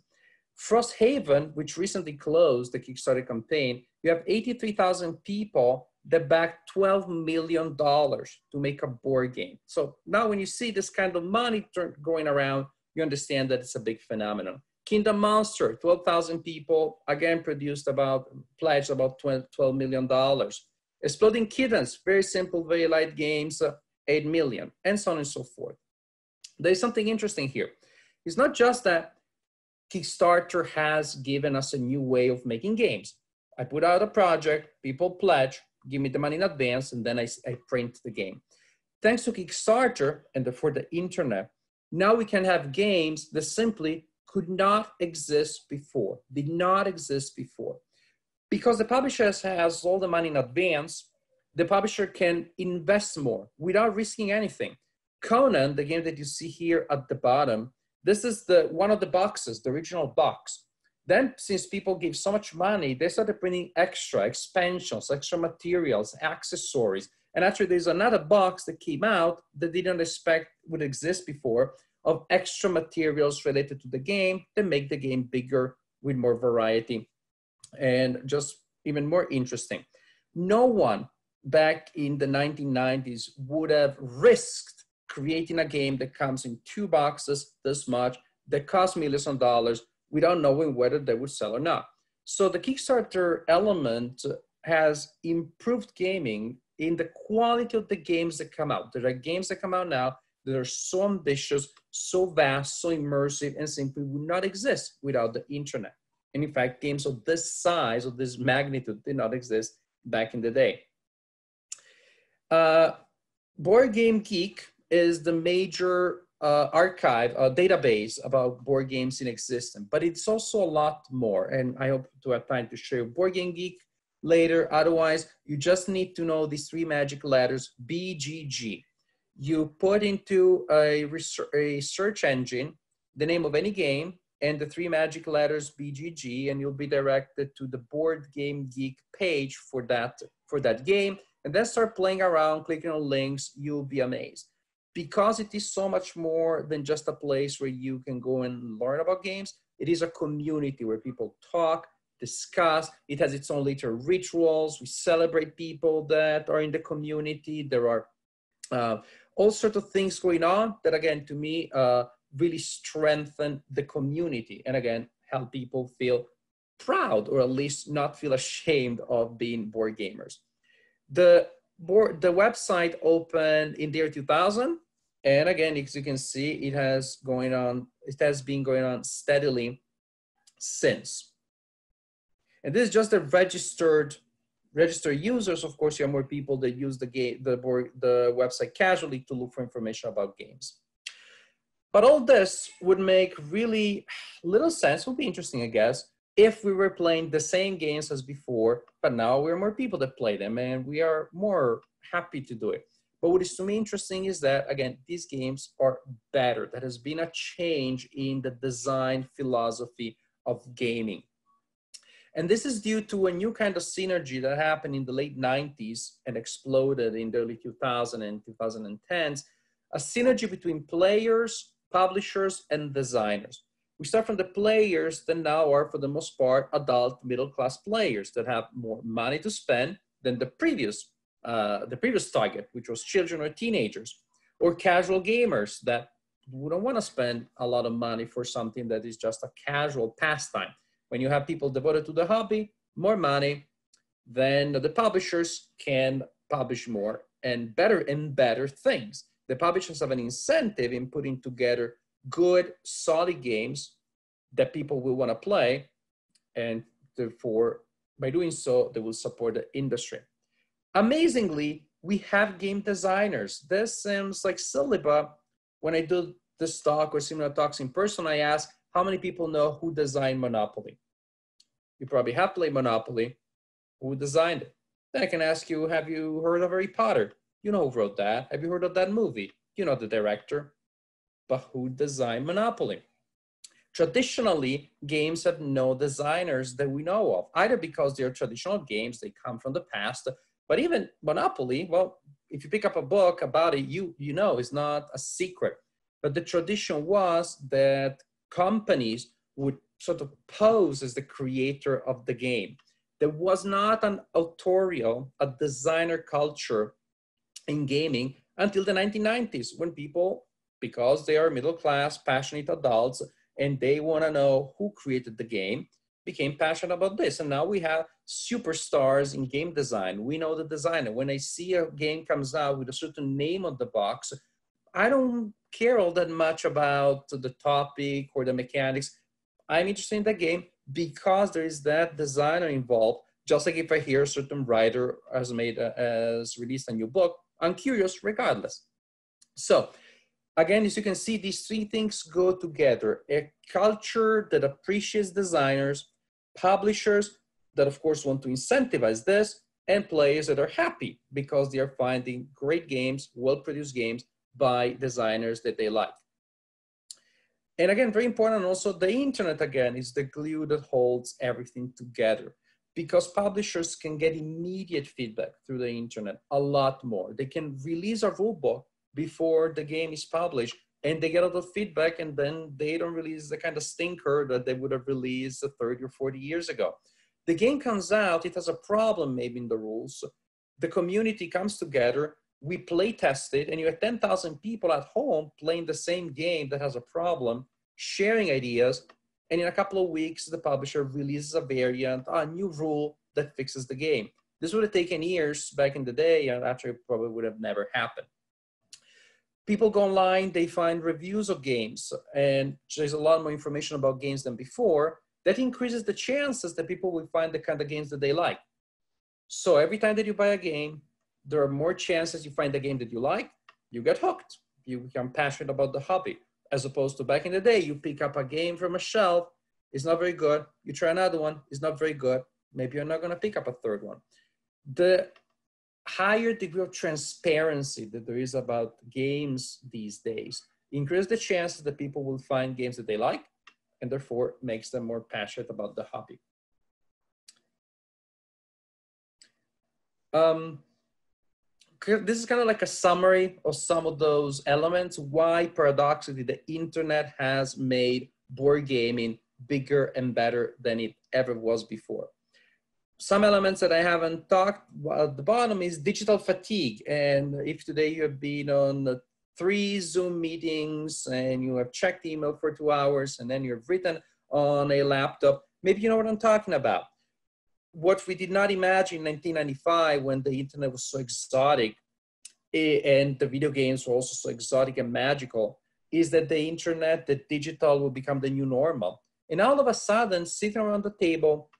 FROSTHAVEN, which recently closed the Kickstarter campaign, you have 83,000 people that backed $12 million to make a board game. So now when you see this kind of money going around, you understand that it's a big phenomenon. Kingdom Monster, 12,000 people, again pledged about $12 million. Exploding Kittens, very simple, very light games, 8 million, and so on and so forth. There's something interesting here. It's not just that Kickstarter has given us a new way of making games. I put out a project, people pledge, give me the money in advance, and then I print the game. Thanks to Kickstarter and therefore the internet, now we can have games that simply could not exist before, did not exist before. Because the publisher has all the money in advance, the publisher can invest more without risking anything. Conan, the game that you see here at the bottom, this is one of the boxes, the original box. Then, since people gave so much money, they started printing extra expansions, extra materials, accessories. And actually, there's another box that came out that they didn't expect would exist before, of extra materials related to the game that make the game bigger with more variety and just even more interesting. No one back in the 1990s would have risked creating a game that comes in 2 boxes this much, that costs millions of dollars, without knowing whether they would sell or not. So the Kickstarter element has improved gaming in the quality of the games that come out. There are games that come out now that are so ambitious, so vast, so immersive, and simply would not exist without the internet. And in fact, games of this size, of this magnitude, did not exist back in the day. Board Game Geek is the major archive, database about board games in existence, but it's also a lot more, and I hope to have time to show you Board Game Geek later. Otherwise, you just need to know these 3 magic letters, BGG. You put into a search engine the name of any game and the 3 magic letters BGG, and you'll be directed to the Board Game Geek page for that game, and then start playing around, clicking on links. You'll be amazed. Because it is so much more than just a place where you can go and learn about games, it is a community where people talk, discuss. It has its own little rituals. We celebrate people that are in the community. There are all sorts of things going on that, again, to me, really strengthen the community and, again, help people feel proud or at least not feel ashamed of being board gamers. The website opened in the year 2000. And again, as you can see, it has been going on steadily since. And this is just the registered users. Of course, you have more people that use the website casually to look for information about games. But all this would make really little sense, would be interesting, I guess, if we were playing the same games as before, but now we're more people that play them and we are more happy to do it. But what is to me interesting is that, again, these games are better. There has been a change in the design philosophy of gaming. And this is due to a new kind of synergy that happened in the late 90s and exploded in the early 2000s and 2010s, a synergy between players, publishers, and designers. We start from the players that now are, for the most part, adult middle-class players that have more money to spend than the previous target, which was children or teenagers, or casual gamers that don't want to spend a lot of money for something that is just a casual pastime. When you have people devoted to the hobby, more money, then the publishers can publish more and better things. The publishers have an incentive in putting together good, solid games that people will want to play, and therefore, by doing so, they will support the industry. Amazingly, we have game designers. This seems like silly, but when I do this talk or similar talks in person, I ask how many people know who designed Monopoly. You probably have played Monopoly. Who designed it? Then I can ask you, have you heard of Harry Potter? You know who wrote that. Have you heard of that movie? You know the director. But who designed Monopoly? Traditionally, games have no designers that we know of, either because they're traditional games, they come from the past, but even Monopoly, well, if you pick up a book about it, you know it's not a secret. But the tradition was that companies would sort of pose as the creator of the game. There was not an authorial, a designer culture in gaming until the 1990s, when people, because they are middle-class, passionate adults, and they want to know who created the game, became passionate about this. And now we have superstars in game design. We know the designer. When I see a game comes out with a certain name on the box, I don't care all that much about the topic or the mechanics. I'm interested in the game because there is that designer involved. Just like if I hear a certain writer has released a new book, I'm curious regardless. So again, as you can see, these three things go together. A culture that appreciates designers, publishers that of course want to incentivize this, and players that are happy because they are finding great games, well-produced games by designers that they like. And again, very important also, the internet again is the glue that holds everything together, because publishers can get immediate feedback through the internet a lot more. They can release a rule book before the game is published, and they get a lot of feedback, and then they don't release the kind of stinker that they would have released 30 or 40 years ago. The game comes out, it has a problem maybe in the rules. The community comes together, we play test it, and you have 10,000 people at home playing the same game that has a problem, sharing ideas, and in a couple of weeks, the publisher releases a variant, a new rule that fixes the game. This would have taken years back in the day, and actually probably would have never happened. People go online, they find reviews of games, and there's a lot more information about games than before. That increases the chances that people will find the kind of games that they like. So every time that you buy a game, there are more chances you find the game that you like, you get hooked, you become passionate about the hobby. As opposed to back in the day, you pick up a game from a shelf, it's not very good, you try another one, it's not very good, maybe you're not gonna pick up a third one. The higher degree of transparency that there is about games these days increases the chances that people will find games that they like, and therefore makes them more passionate about the hobby. This is kind of like a summary of some of those elements, why paradoxically the internet has made board gaming bigger and better than it ever was before. Some elements that I haven't talked at the bottom is digital fatigue. And if today you have been on 3 Zoom meetings and you have checked email for 2 hours and then you've written on a laptop, maybe you know what I'm talking about. What we did not imagine in 1995 when the internet was so exotic and the video games were also so exotic and magical is that the internet, the digital will become the new normal. And all of a sudden, sitting around the table,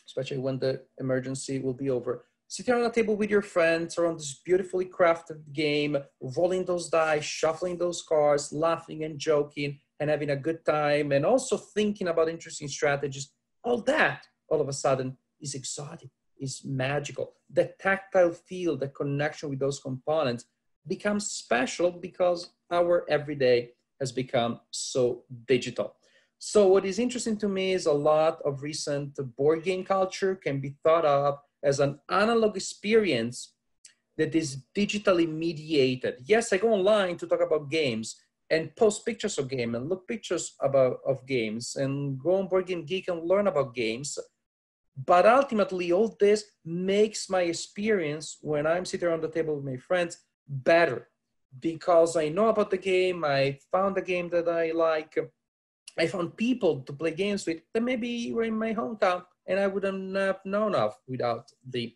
especially when the emergency will be over, sitting around the table with your friends around this beautifully crafted game, rolling those dice, shuffling those cards, laughing and joking and having a good time, and also thinking about interesting strategies, all that all of a sudden is exotic, is magical. The tactile feel, the connection with those components becomes special because our everyday has become so digital. So what is interesting to me is a lot of recent board game culture can be thought of as an analog experience that is digitally mediated. Yes, I go online to talk about games and post pictures of game and look pictures of games and go on Board Game Geek and learn about games. But ultimately, all this makes my experience when I'm sitting around the table with my friends better, because I know about the game, I found a game that I like, I found people to play games with that maybe were in my hometown and I wouldn't have known of without the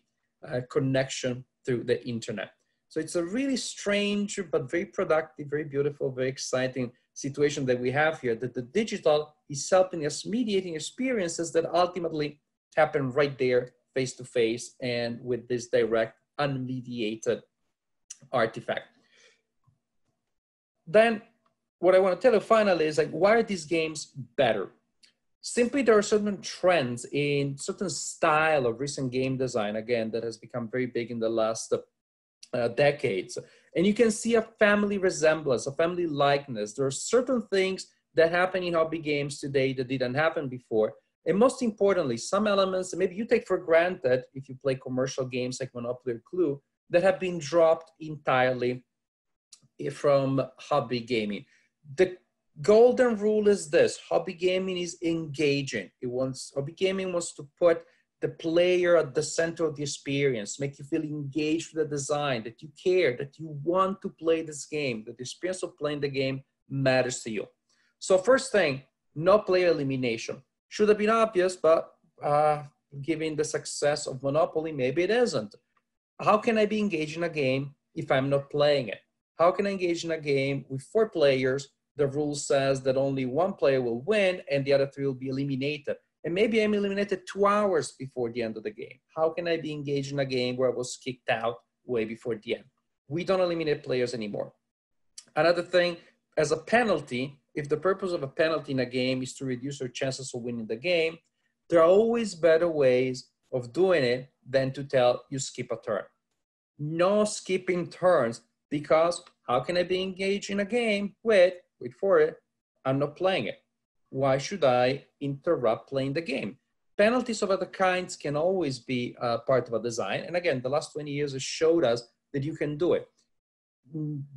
connection through the internet. So it's a really strange, but very productive, very beautiful, very exciting situation that we have here, that the digital is helping us mediating experiences that ultimately happen right there, face to face, and with this direct, unmediated artifact. Then what I want to tell you finally is, like, why are these games better? Simply, there are certain trends in certain style of recent game design, again, that has become very big in the last decades. And you can see a family resemblance, a family likeness. There are certain things that happen in hobby games today that didn't happen before. And most importantly, some elements that maybe you take for granted if you play commercial games like Monopoly or Clue, that have been dropped entirely from hobby gaming. The golden rule is this: hobby gaming is engaging. Hobby gaming wants to put the player at the center of the experience, make you feel engaged with the design, that you care, that you want to play this game, that the experience of playing the game matters to you. So first thing, no player elimination. Should have been obvious, but given the success of Monopoly, maybe it isn't. How can I be engaged in a game if I'm not playing it? How can I engage in a game with 4 players? The rule says that only 1 player will win and the other 3 will be eliminated. And maybe I'm eliminated 2 hours before the end of the game. How can I be engaged in a game where I was kicked out way before the end? We don't eliminate players anymore. Another thing, as a penalty, if the purpose of a penalty in a game is to reduce your chances of winning the game, there are always better ways of doing it than to tell you skip a turn. No skipping turns, because how can I be engaged in a game with, wait for it, I'm not playing it. Why should I interrupt playing the game? Penalties of other kinds can always be part of a design. And again, the last 20 years has showed us that you can do it.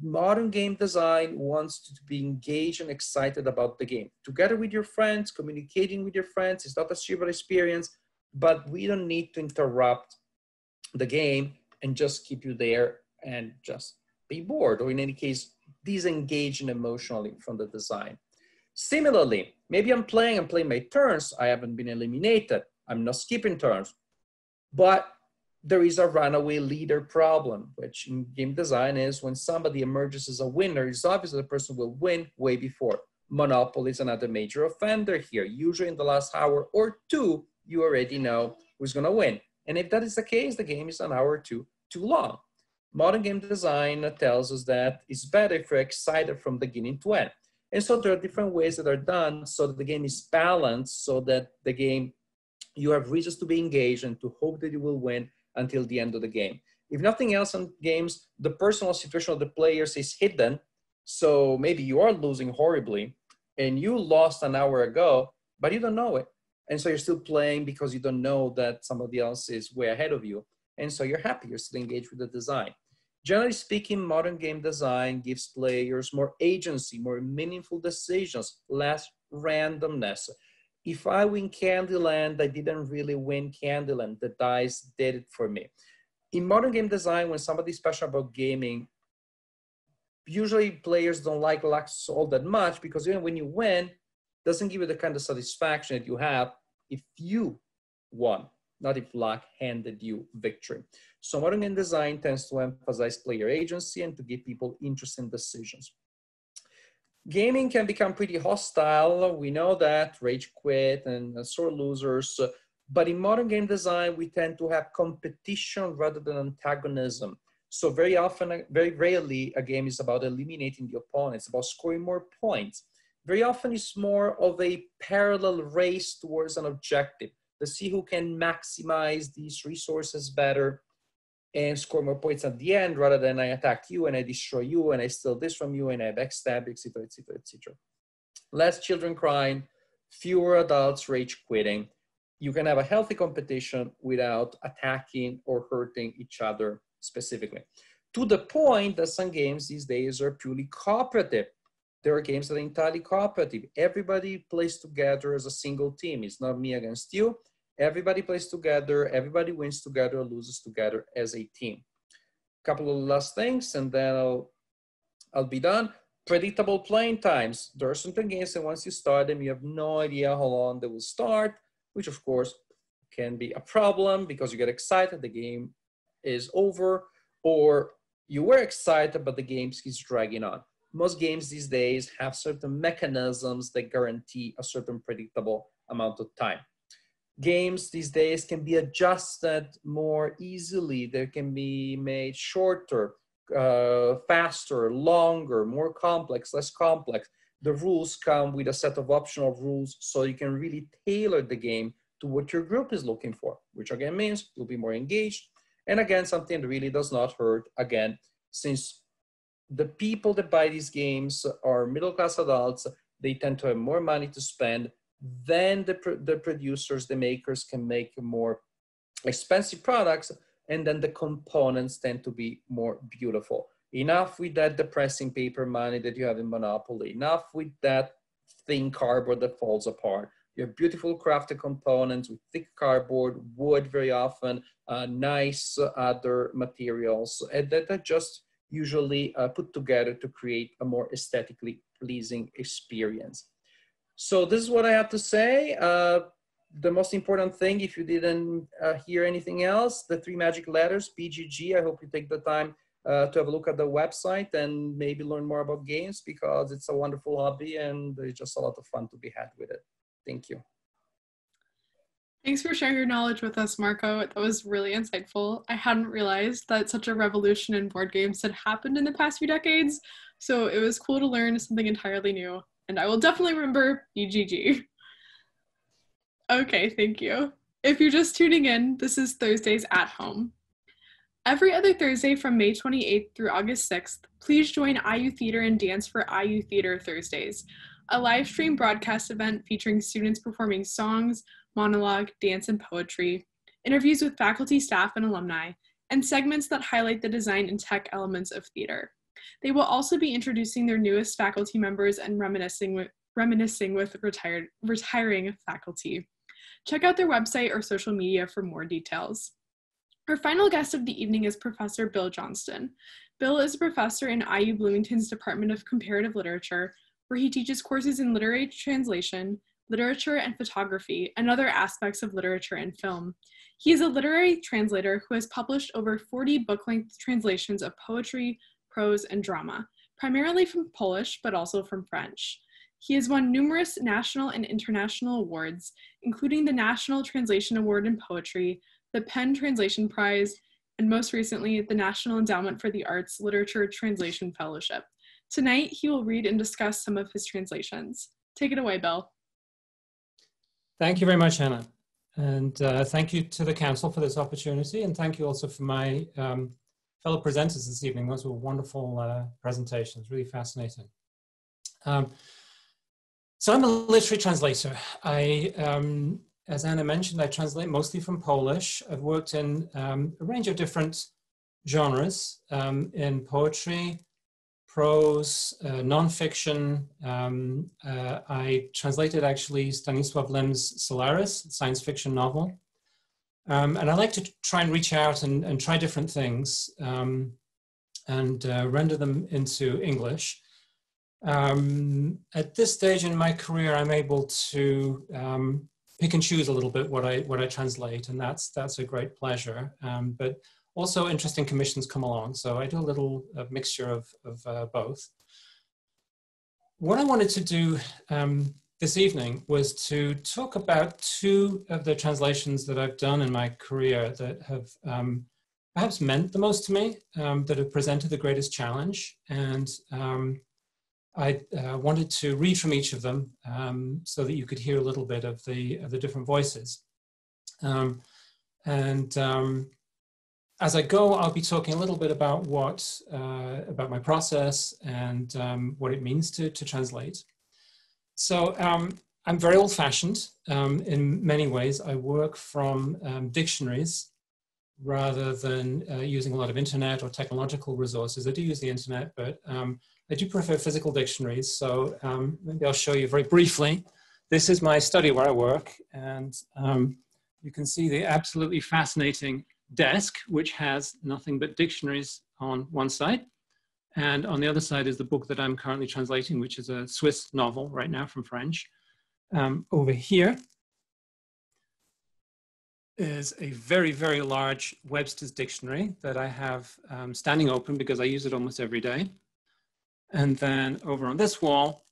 Modern game design wants to be engaged and excited about the game. Together with your friends, communicating with your friends, it's not a super experience, but we don't need to interrupt the game and just keep you there and just be bored, or in any case, disengaging emotionally from the design. Similarly, maybe I'm playing my turns. I haven't been eliminated. I'm not skipping turns. But there is a runaway leader problem, which in game design is when somebody emerges as a winner, it's obvious that the person will win way before. Monopoly is another major offender here. Usually in the last hour or 2, you already know who's going to win. And if that is the case, the game is an hour or 2 too long. Modern game design tells us that it's better if you're excited from beginning to end. And so there are different ways that are done so that the game is balanced, so that the game, you have reasons to be engaged and to hope that you will win until the end of the game. If nothing else in games, the personal situation of the players is hidden. So maybe you are losing horribly and you lost an hour ago, but you don't know it. And so you're still playing because you don't know that somebody else is way ahead of you. And so you're happy, you're still engaged with the design. Generally speaking, modern game design gives players more agency, more meaningful decisions, less randomness. If I win Candyland, I didn't really win Candyland. The dice did it for me. In modern game design, when somebody's passionate about gaming, usually players don't like luck all that much, because even when you win, it doesn't give you the kind of satisfaction that you have if you won, not if luck handed you victory. So modern game design tends to emphasize player agency and to give people interesting decisions. Gaming can become pretty hostile. We know that, rage quit and sore losers. But in modern game design, we tend to have competition rather than antagonism. So very often, very rarely, a game is about eliminating the opponent. It's about scoring more points. Very often, it's more of a parallel race towards an objective to see who can maximize these resources better and score more points at the end, rather than I attack you and I destroy you and I steal this from you and I backstab, etc., etc., etc. Less children crying, fewer adults rage quitting. You can have a healthy competition without attacking or hurting each other specifically. To the point that some games these days are purely cooperative. There are games that are entirely cooperative. Everybody plays together as a single team. It's not me against you. Everybody plays together. Everybody wins together, loses together as a team. Couple of last things, and then I'll be done. Predictable playing times. There are certain games that once you start them, you have no idea how long they will start, which of course can be a problem because you get excited, the game is over, or you were excited, but the game keeps dragging on. Most games these days have certain mechanisms that guarantee a certain predictable amount of time. Games these days can be adjusted more easily. They can be made shorter, faster, longer, more complex, less complex. The rules come with a set of optional rules so you can really tailor the game to what your group is looking for, which again means you'll be more engaged. And again, something that really does not hurt, again, since the people that buy these games are middle-class adults, they tend to have more money to spend. Then the producers, the makers can make more expensive products, and then the components tend to be more beautiful. Enough with that depressing paper money that you have in Monopoly. Enough with that thin cardboard that falls apart. You have beautiful crafted components with thick cardboard, wood very often, nice other materials that are just usually put together to create a more aesthetically pleasing experience. So this is what I have to say. The most important thing, if you didn't hear anything else, the 3 magic letters, BGG. I hope you take the time to have a look at the website and maybe learn more about games, because it's a wonderful hobby and there's just a lot of fun to be had with it. Thank you. Thanks for sharing your knowledge with us, Marco. That was really insightful. I hadn't realized that such a revolution in board games had happened in the past few decades, so it was cool to learn something entirely new, and I will definitely remember BGG. Okay, thank you. If you're just tuning in, this is Thursdays at Home. Every other Thursday from May 28th through August 6th, please join IU Theater and Dance for IU Theater Thursdays, a live stream broadcast event featuring students performing songs, monologue, dance, and poetry, interviews with faculty, staff, and alumni, and segments that highlight the design and tech elements of theater. They will also be introducing their newest faculty members and reminiscing with retiring faculty. Check out their website or social media for more details. Our final guest of the evening is Professor Bill Johnston. Bill is a professor in IU Bloomington's Department of Comparative Literature, where he teaches courses in literary translation, literature and photography, and other aspects of literature and film. He is a literary translator who has published over 40 book-length translations of poetry, prose, and drama, primarily from Polish, but also from French. He has won numerous national and international awards, including the National Translation Award in Poetry, the PEN Translation Prize, and most recently, the National Endowment for the Arts Literature Translation Fellowship. Tonight, he will read and discuss some of his translations. Take it away, Bill. Thank you very much, Anna. And thank you to the Council for this opportunity. And thank you also for my fellow presenters this evening. Those were wonderful presentations, really fascinating. So I'm a literary translator. As Anna mentioned, I translate mostly from Polish. I've worked in a range of different genres in poetry, prose, nonfiction. I translated actually Stanisław Lem's Solaris, science fiction novel. And I like to try and reach out and try different things and render them into English. At this stage in my career, I'm able to pick and choose a little bit what I translate, and that's a great pleasure. But also interesting commissions come along, so I do a little mixture of both. What I wanted to do this evening was to talk about 2 of the translations that I've done in my career that have perhaps meant the most to me, that have presented the greatest challenge, and I wanted to read from each of them so that you could hear a little bit of the different voices. As I go, I'll be talking a little bit about about my process and what it means to translate. So I'm very old-fashioned in many ways. I work from dictionaries rather than using a lot of internet or technological resources. I do use the internet, but I do prefer physical dictionaries. So maybe I'll show you very briefly. This is my study where I work, and you can see the absolutely fascinating desk, which has nothing but dictionaries on one side. And on the other side is the book that I'm currently translating, which is a Swiss novel right now from French. Over here is a very, very large Webster's dictionary that I have standing open because I use it almost every day. And then over on this wall,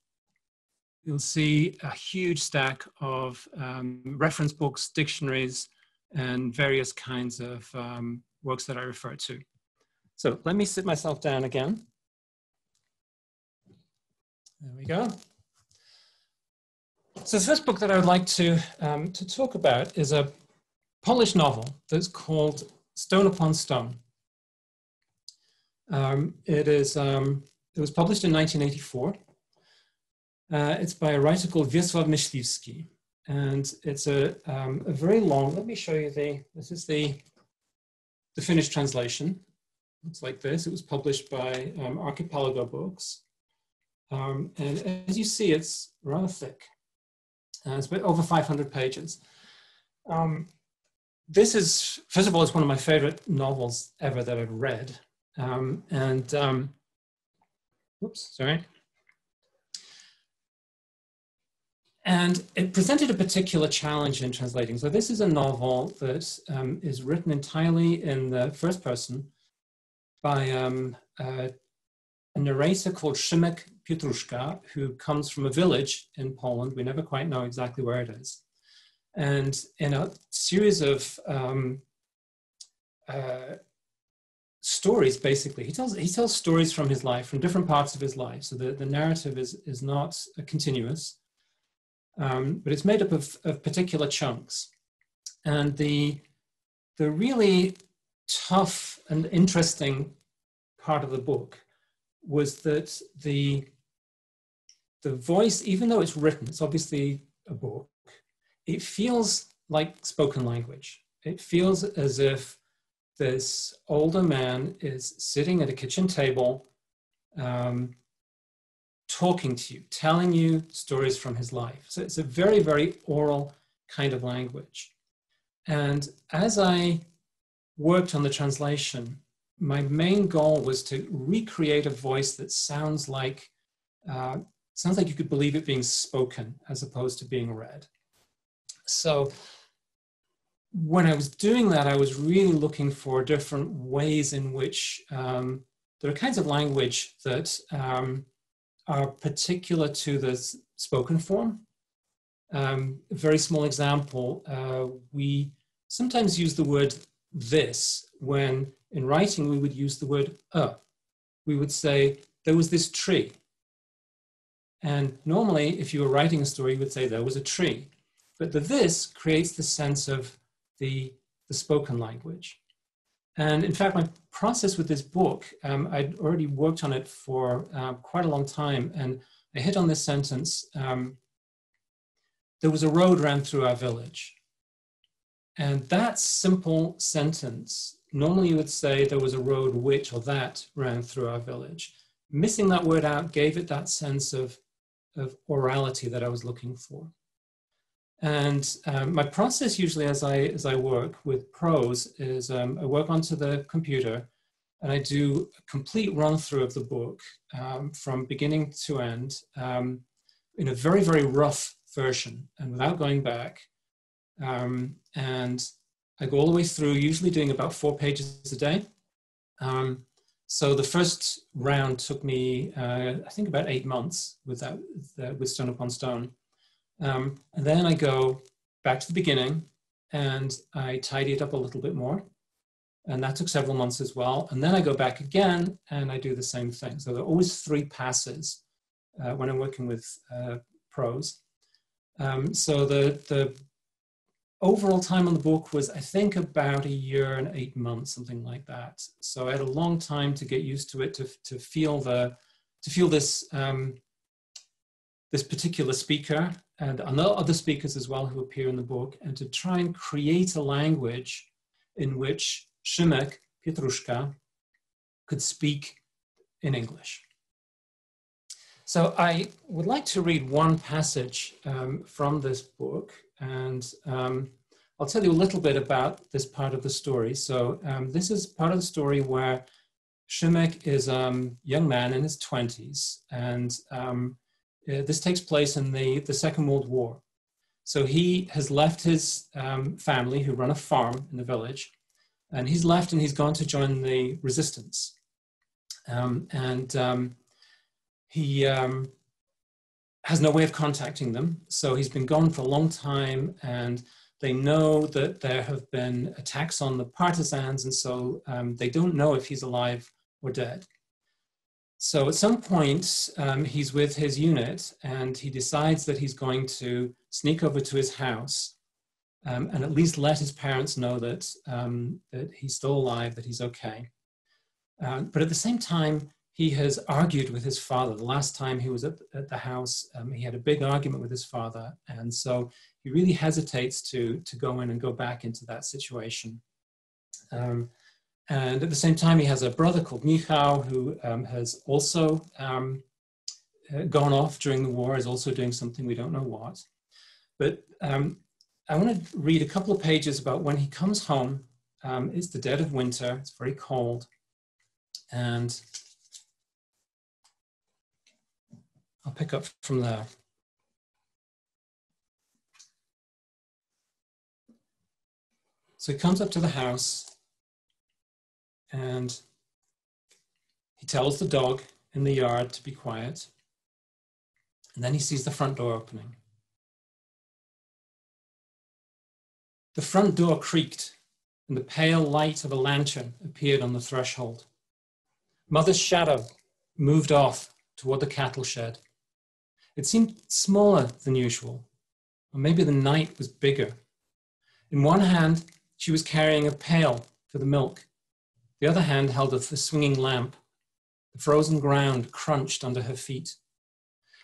you'll see a huge stack of reference books, dictionaries, and various kinds of works that I refer to. So let me sit myself down again. There we go. So the first book that I would like to talk about is a Polish novel that's called Stone Upon Stone. It was published in 1984. It's by a writer called Wiesław Myśliwski, and it's a very long. Let me show you this is the finished translation. It's like this. It was published by Archipelago Books, and as you see, it's rather thick. It's about over 500 pages. This is, first of all, it's one of my favorite novels ever that I've read. Oops, sorry. And it presented a particular challenge in translating. So this is a novel that is written entirely in the first person by a narrator called Szymek Pietruszka, who comes from a village in Poland. We never quite know exactly where it is. And in a series of stories, basically, he tells stories from his life, from different parts of his life. So the narrative is not continuous, but it's made up of particular chunks. And the really tough and interesting part of the book was that the voice, even though it's written, it's obviously a book, it feels like spoken language. It feels as if this older man is sitting at a kitchen table, talking to you, telling you stories from his life. So it's a very, very oral kind of language. And as I worked on the translation, my main goal was to recreate a voice that sounds like you could believe it being spoken as opposed to being read. So when I was doing that, I was really looking for different ways in which there are kinds of language that are particular to the spoken form. A very small example, we sometimes use the word this when in writing we would use the word We would say, there was this tree. And normally, if you were writing a story, you would say there was a tree. But the this creates the sense of the spoken language. And in fact, my process with this book, I'd already worked on it for quite a long time. And I hit on this sentence, there was a road ran through our village. And that simple sentence, normally you would say there was a road which or that ran through our village. Missing that word out gave it that sense of orality that I was looking for. And my process usually as I work with prose is I work onto the computer and I do a complete run through of the book from beginning to end in a very, very rough version and without going back. And I go all the way through, usually doing about 4 pages a day. So the first round took me, I think, about 8 months with Stone Upon Stone. And then I go back to the beginning and I tidy it up a little bit more. And that took several months as well. And then I go back again and I do the same thing. So there are always 3 passes when I'm working with prose. So the overall time on the book was, I think, about 1 year and 8 months, something like that. So I had a long time to get used to it, to feel this this particular speaker, and other speakers as well who appear in the book, and to try and create a language in which Szymek, Pietruszka, could speak in English. So I would like to read one passage from this book, and I'll tell you a little bit about this part of the story. So this is part of the story where Szymek is a young man in his 20s, and this takes place in the Second World War. So he has left his family who run a farm in the village, and he's left and he's gone to join the resistance. He has no way of contacting them. So he's been gone for a long time, and they know that there have been attacks on the partisans, and so they don't know if he's alive or dead. So at some point, he's with his unit, and he decides that he's going to sneak over to his house and at least let his parents know that, that he's still alive, that he's okay. But at the same time, he has argued with his father. The last time he was at the house, he had a big argument with his father, and so he really hesitates to go in and go back into that situation. And at the same time, he has a brother called Michał, who has also gone off during the war, is also doing something, we don't know what. But I want to read a couple of pages about when he comes home. It's the dead of winter, it's very cold, and I'll pick up from there. So he comes up to the house, and he tells the dog in the yard to be quiet. And then he sees the front door opening. The front door creaked, and the pale light of a lantern appeared on the threshold. Mother's shadow moved off toward the cattle shed. It seemed smaller than usual, or maybe the night was bigger. In one hand, she was carrying a pail for the milk. The other hand held a swinging lamp. The frozen ground crunched under her feet.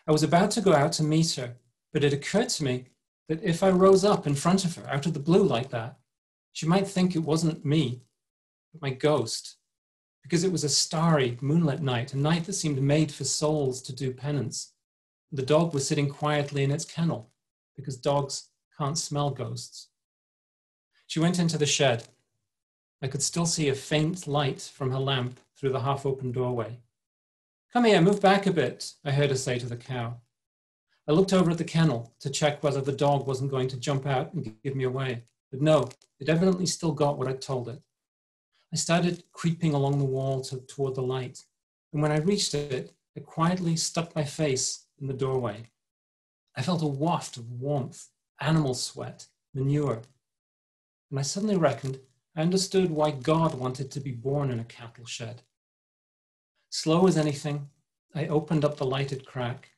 I was about to go out to meet her, but it occurred to me that if I rose up in front of her out of the blue like that, she might think it wasn't me, but my ghost, because it was a starry moonlit night, a night that seemed made for souls to do penance. The dog was sitting quietly in its kennel, because dogs can't smell ghosts. She went into the shed. I could still see a faint light from her lamp through the half-open doorway. "Come here, move back a bit," I heard her say to the cow. I looked over at the kennel to check whether the dog wasn't going to jump out and give me away. But no, it evidently still got what I told it. I started creeping along the wall toward the light, and when I reached it, I quietly stuck my face in the doorway. I felt a waft of warmth, animal sweat, manure, and I suddenly reckoned I understood why God wanted to be born in a cattle shed. Slow as anything, I opened up the lighted crack.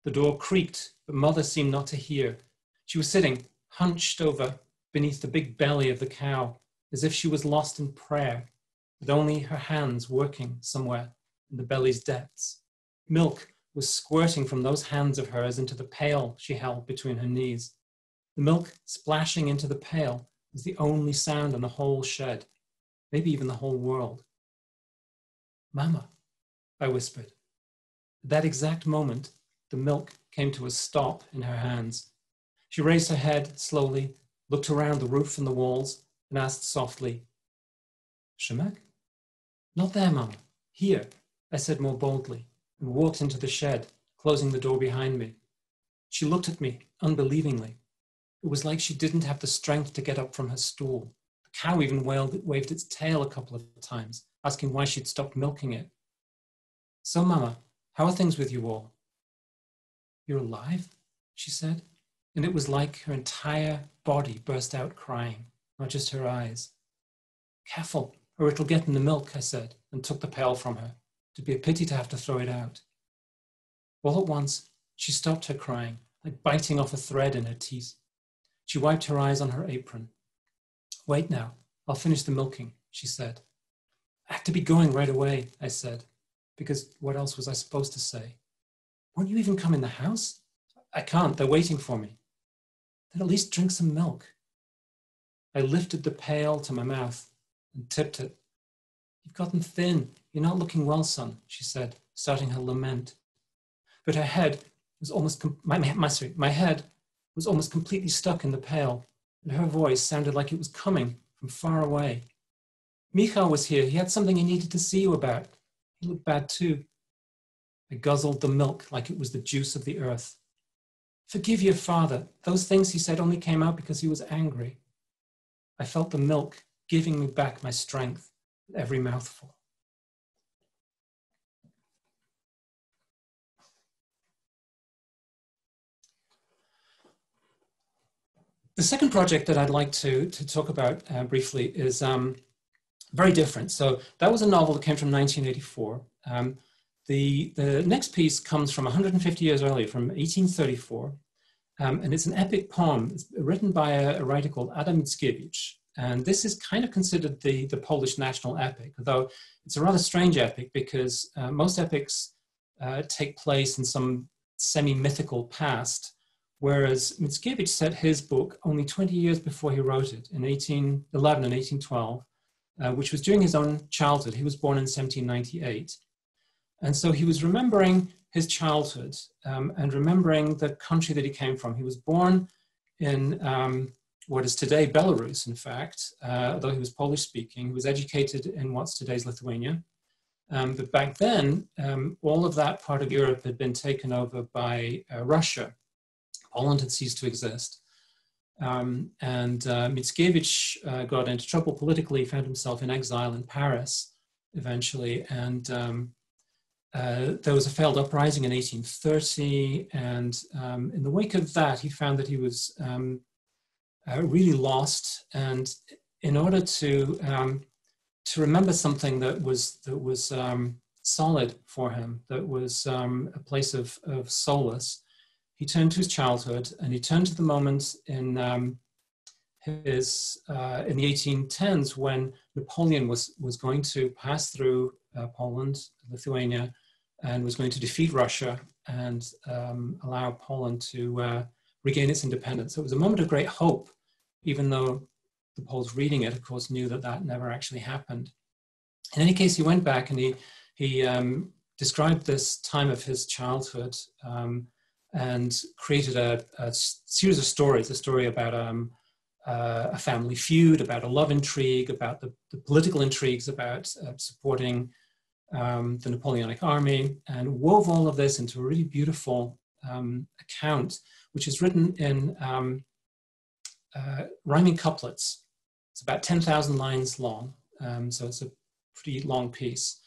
The door creaked, but Mother seemed not to hear. She was sitting, hunched over beneath the big belly of the cow, as if she was lost in prayer, with only her hands working somewhere in the belly's depths. Milk was squirting from those hands of hers into the pail she held between her knees. The milk splashing into the pail was the only sound in the whole shed, maybe even the whole world. "Mama," I whispered. At that exact moment, the milk came to a stop in her hands. She raised her head slowly, looked around the roof and the walls, and asked softly, "Szymek?" "Not there, Mama. Here," I said more boldly, and walked into the shed, closing the door behind me. She looked at me unbelievingly. It was like she didn't have the strength to get up from her stool. The cow even waved its tail a couple of times, asking why she'd stopped milking it. "So, Mama, how are things with you all?" "You're alive?" she said, and it was like her entire body burst out crying, not just her eyes. "Careful, or it'll get in the milk," I said, and took the pail from her. It'd be a pity to have to throw it out. All at once, she stopped her crying, like biting off a thread in her teeth. She wiped her eyes on her apron. "Wait now, I'll finish the milking," she said. "I have to be going right away," I said, because what else was I supposed to say? "Won't you even come in the house? I can't, they're waiting for me. Then at least drink some milk. I lifted the pail to my mouth and tipped it. You've gotten thin. You're not looking well, son, she said, starting her lament. But her head was almost, my head was almost completely stuck in the pail, and her voice sounded like it was coming from far away. Michał was here. He had something he needed to see you about. He looked bad too. I guzzled the milk like it was the juice of the earth. Forgive your father. Those things he said only came out because he was angry. I felt the milk giving me back my strength with every mouthful. The second project that I'd like to talk about briefly is very different. So that was a novel that came from 1984. The next piece comes from 150 years earlier, from 1834. And it's an epic poem. It's written by a writer called Adam Mickiewicz. And this is kind of considered the Polish national epic, although it's a rather strange epic because most epics take place in some semi-mythical past, whereas Mickiewicz set his book only 20 years before he wrote it, in 1811 and 1812, which was during his own childhood. He was born in 1798. And so he was remembering his childhood and remembering the country that he came from. He was born in what is today Belarus, in fact, although he was Polish speaking. He was educated in what's today's Lithuania. But back then, all of that part of Europe had been taken over by Russia. Poland had ceased to exist. And Mickiewicz got into trouble politically, found himself in exile in Paris eventually. And there was a failed uprising in 1830. And in the wake of that, he found that he was really lost. And in order to remember something that was solid for him, that was a place of solace, he turned to his childhood, and he turned to the moment in the 1810s when Napoleon was going to pass through Poland, Lithuania, and was going to defeat Russia and allow Poland to regain its independence. So it was a moment of great hope, even though the Poles reading it, of course, knew that that never actually happened. In any case, he went back and he described this time of his childhood and created a series of stories, a story about a family feud, about a love intrigue, about the political intrigues, about supporting the Napoleonic army, and wove all of this into a really beautiful account, which is written in rhyming couplets. It's about 10,000 lines long, so it's a pretty long piece.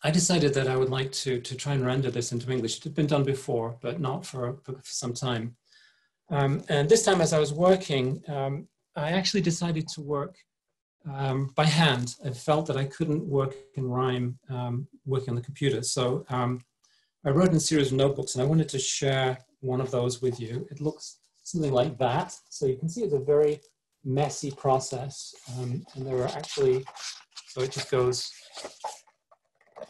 I decided that I would like to try and render this into English. It had been done before, but not for some time. And this time, as I was working, I actually decided to work by hand. I felt that I couldn't work in rhyme working on the computer. So I wrote in a series of notebooks, and I wanted to share one of those with you. It looks something like that. So you can see it's a very messy process. And there are actually, so it just goes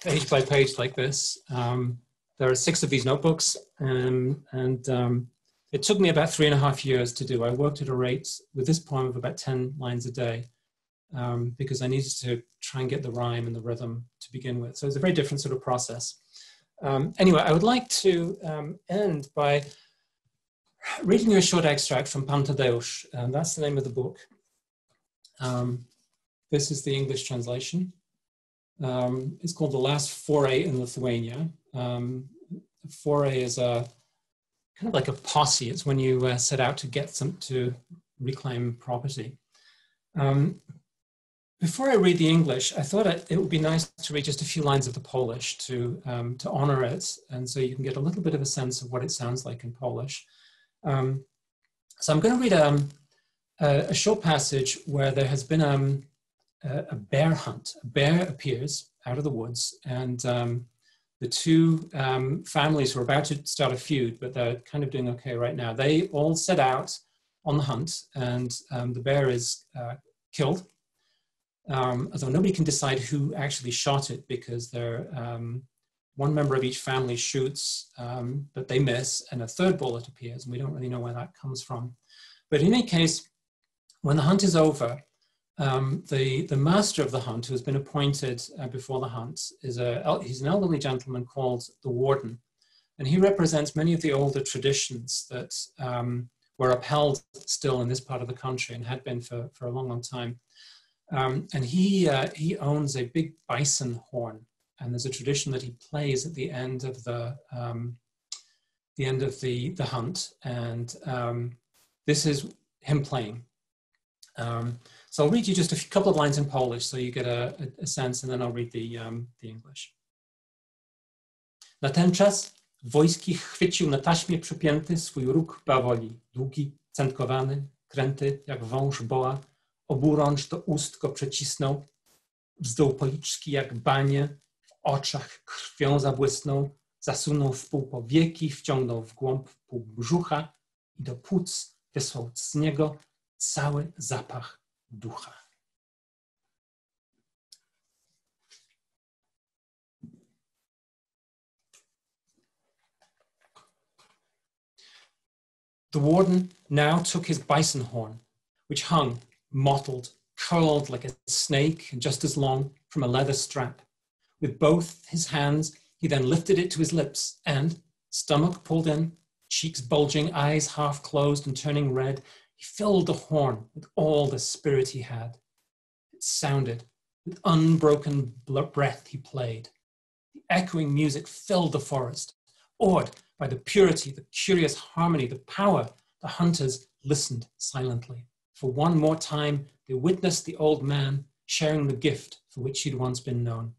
page by page like this. There are 6 of these notebooks, and it took me about 3.5 years to do. I worked at a rate with this poem of about 10 lines a day because I needed to try and get the rhyme and the rhythm to begin with. So it's a very different sort of process. Anyway, I would like to end by reading you a short extract from Pan Tadeusz, and that's the name of the book. This is the English translation. It's called The Last Foray in Lithuania. Foray is a kind of like a posse. It's when you set out to get to reclaim property. Before I read the English, I thought it would be nice to read just a few lines of the Polish to honor it, and so you can get a little bit of a sense of what it sounds like in Polish. So I'm going to read a short passage where there has been a bear hunt. A bear appears out of the woods, and the two families who are about to start a feud, but they're kind of doing okay right now, they all set out on the hunt, and the bear is killed, although nobody can decide who actually shot it because they're one member of each family shoots, but they miss, and a third bullet appears, and we don't really know where that comes from. But in any case, when the hunt is over, the master of the hunt, who has been appointed before the hunt, he's an elderly gentleman called the warden, and he represents many of the older traditions that were upheld still in this part of the country and had been for a long, long time. And he owns a big bison horn, and there's a tradition that he plays at the end of the hunt, and this is him playing. So I'll read you just a couple of lines in Polish so you get a sense, and then I'll read the English. Na ten czas wojski chwycił na taśmie przypięty swój róg bawoli, długi, centkowany, kręty jak wąż boa, oburącz do ust go przecisnął, wzdął policzki jak banie, w oczach krwią zabłysnął, zasunął w pół powieki, wciągnął w głąb pół brzucha i do płuc wysłał z niego cały zapach ducha. The warden now took his bison horn, which hung, mottled, curled like a snake and just as long, from a leather strap. With both his hands, he then lifted it to his lips and, stomach pulled in, cheeks bulging, eyes half closed and turning red, he filled the horn with all the spirit he had. It sounded. With unbroken breath he played. The echoing music filled the forest. Awed by the purity, the curious harmony, the power, the hunters listened silently. For one more time, they witnessed the old man sharing the gift for which he'd once been known.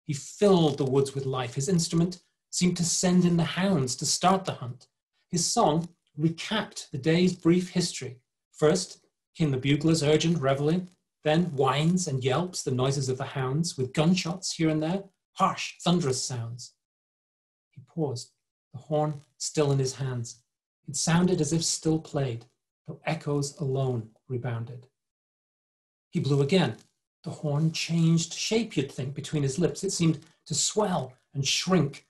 He filled the woods with life. His instrument seemed to send in the hounds to start the hunt. His song recapped the day's brief history. First came the bugler's urgent reveille, then whines and yelps, the noises of the hounds, with gunshots here and there, harsh, thunderous sounds. He paused, the horn still in his hands. It sounded as if still played, though echoes alone rebounded. He blew again. The horn changed shape, you'd think, between his lips. It seemed to swell and shrink,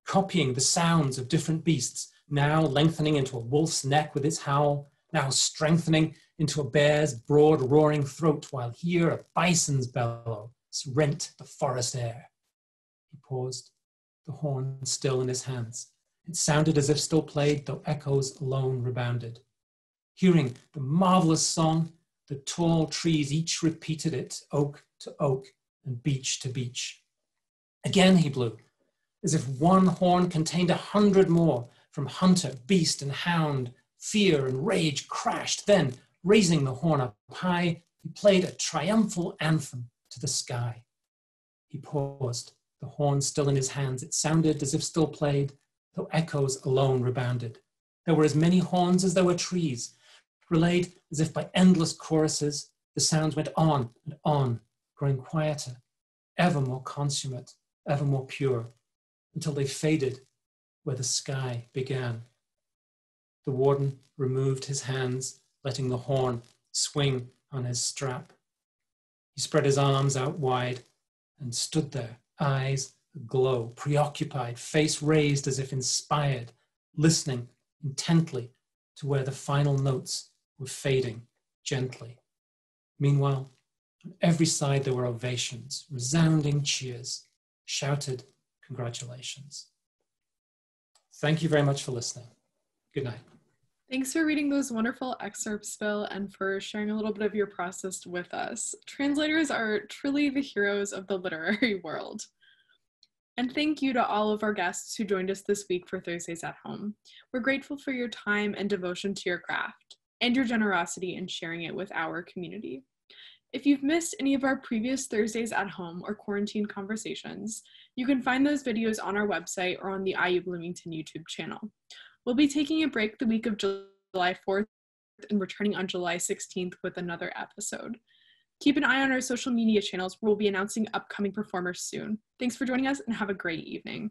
copying the sounds of different beasts, now lengthening into a wolf's neck with its howl, now strengthening into a bear's broad roaring throat, while here a bison's bellow rent the forest air. He paused, the horn still in his hands. It sounded as if still played, though echoes alone rebounded. Hearing the marvelous song, the tall trees each repeated it, oak to oak and beech to beech. Again he blew, as if one horn contained 100 more, from hunter, beast, and hound. Fear and rage crashed. Then, raising the horn up high, he played a triumphal anthem to the sky. He paused, the horn still in his hands. It sounded as if still played, though echoes alone rebounded. There were as many horns as there were trees. Relayed as if by endless choruses, the sounds went on and on, growing quieter, ever more consummate, ever more pure, until they faded where the sky began. The warden removed his hands, letting the horn swing on his strap. He spread his arms out wide and stood there, eyes aglow, preoccupied, face raised as if inspired, listening intently to where the final notes were fading gently. Meanwhile, on every side there were ovations, resounding cheers, shouted congratulations. Thank you very much for listening. Good night. Thanks for reading those wonderful excerpts, Phil, and for sharing a little bit of your process with us. Translators are truly the heroes of the literary world. And thank you to all of our guests who joined us this week for Thursdays at Home. We're grateful for your time and devotion to your craft, and your generosity in sharing it with our community. If you've missed any of our previous Thursdays at Home or quarantine conversations, you can find those videos on our website or on the IU Bloomington YouTube channel. We'll be taking a break the week of July 4th and returning on July 16th with another episode. Keep an eye on our social media channels where we'll be announcing upcoming performers soon. Thanks for joining us and have a great evening.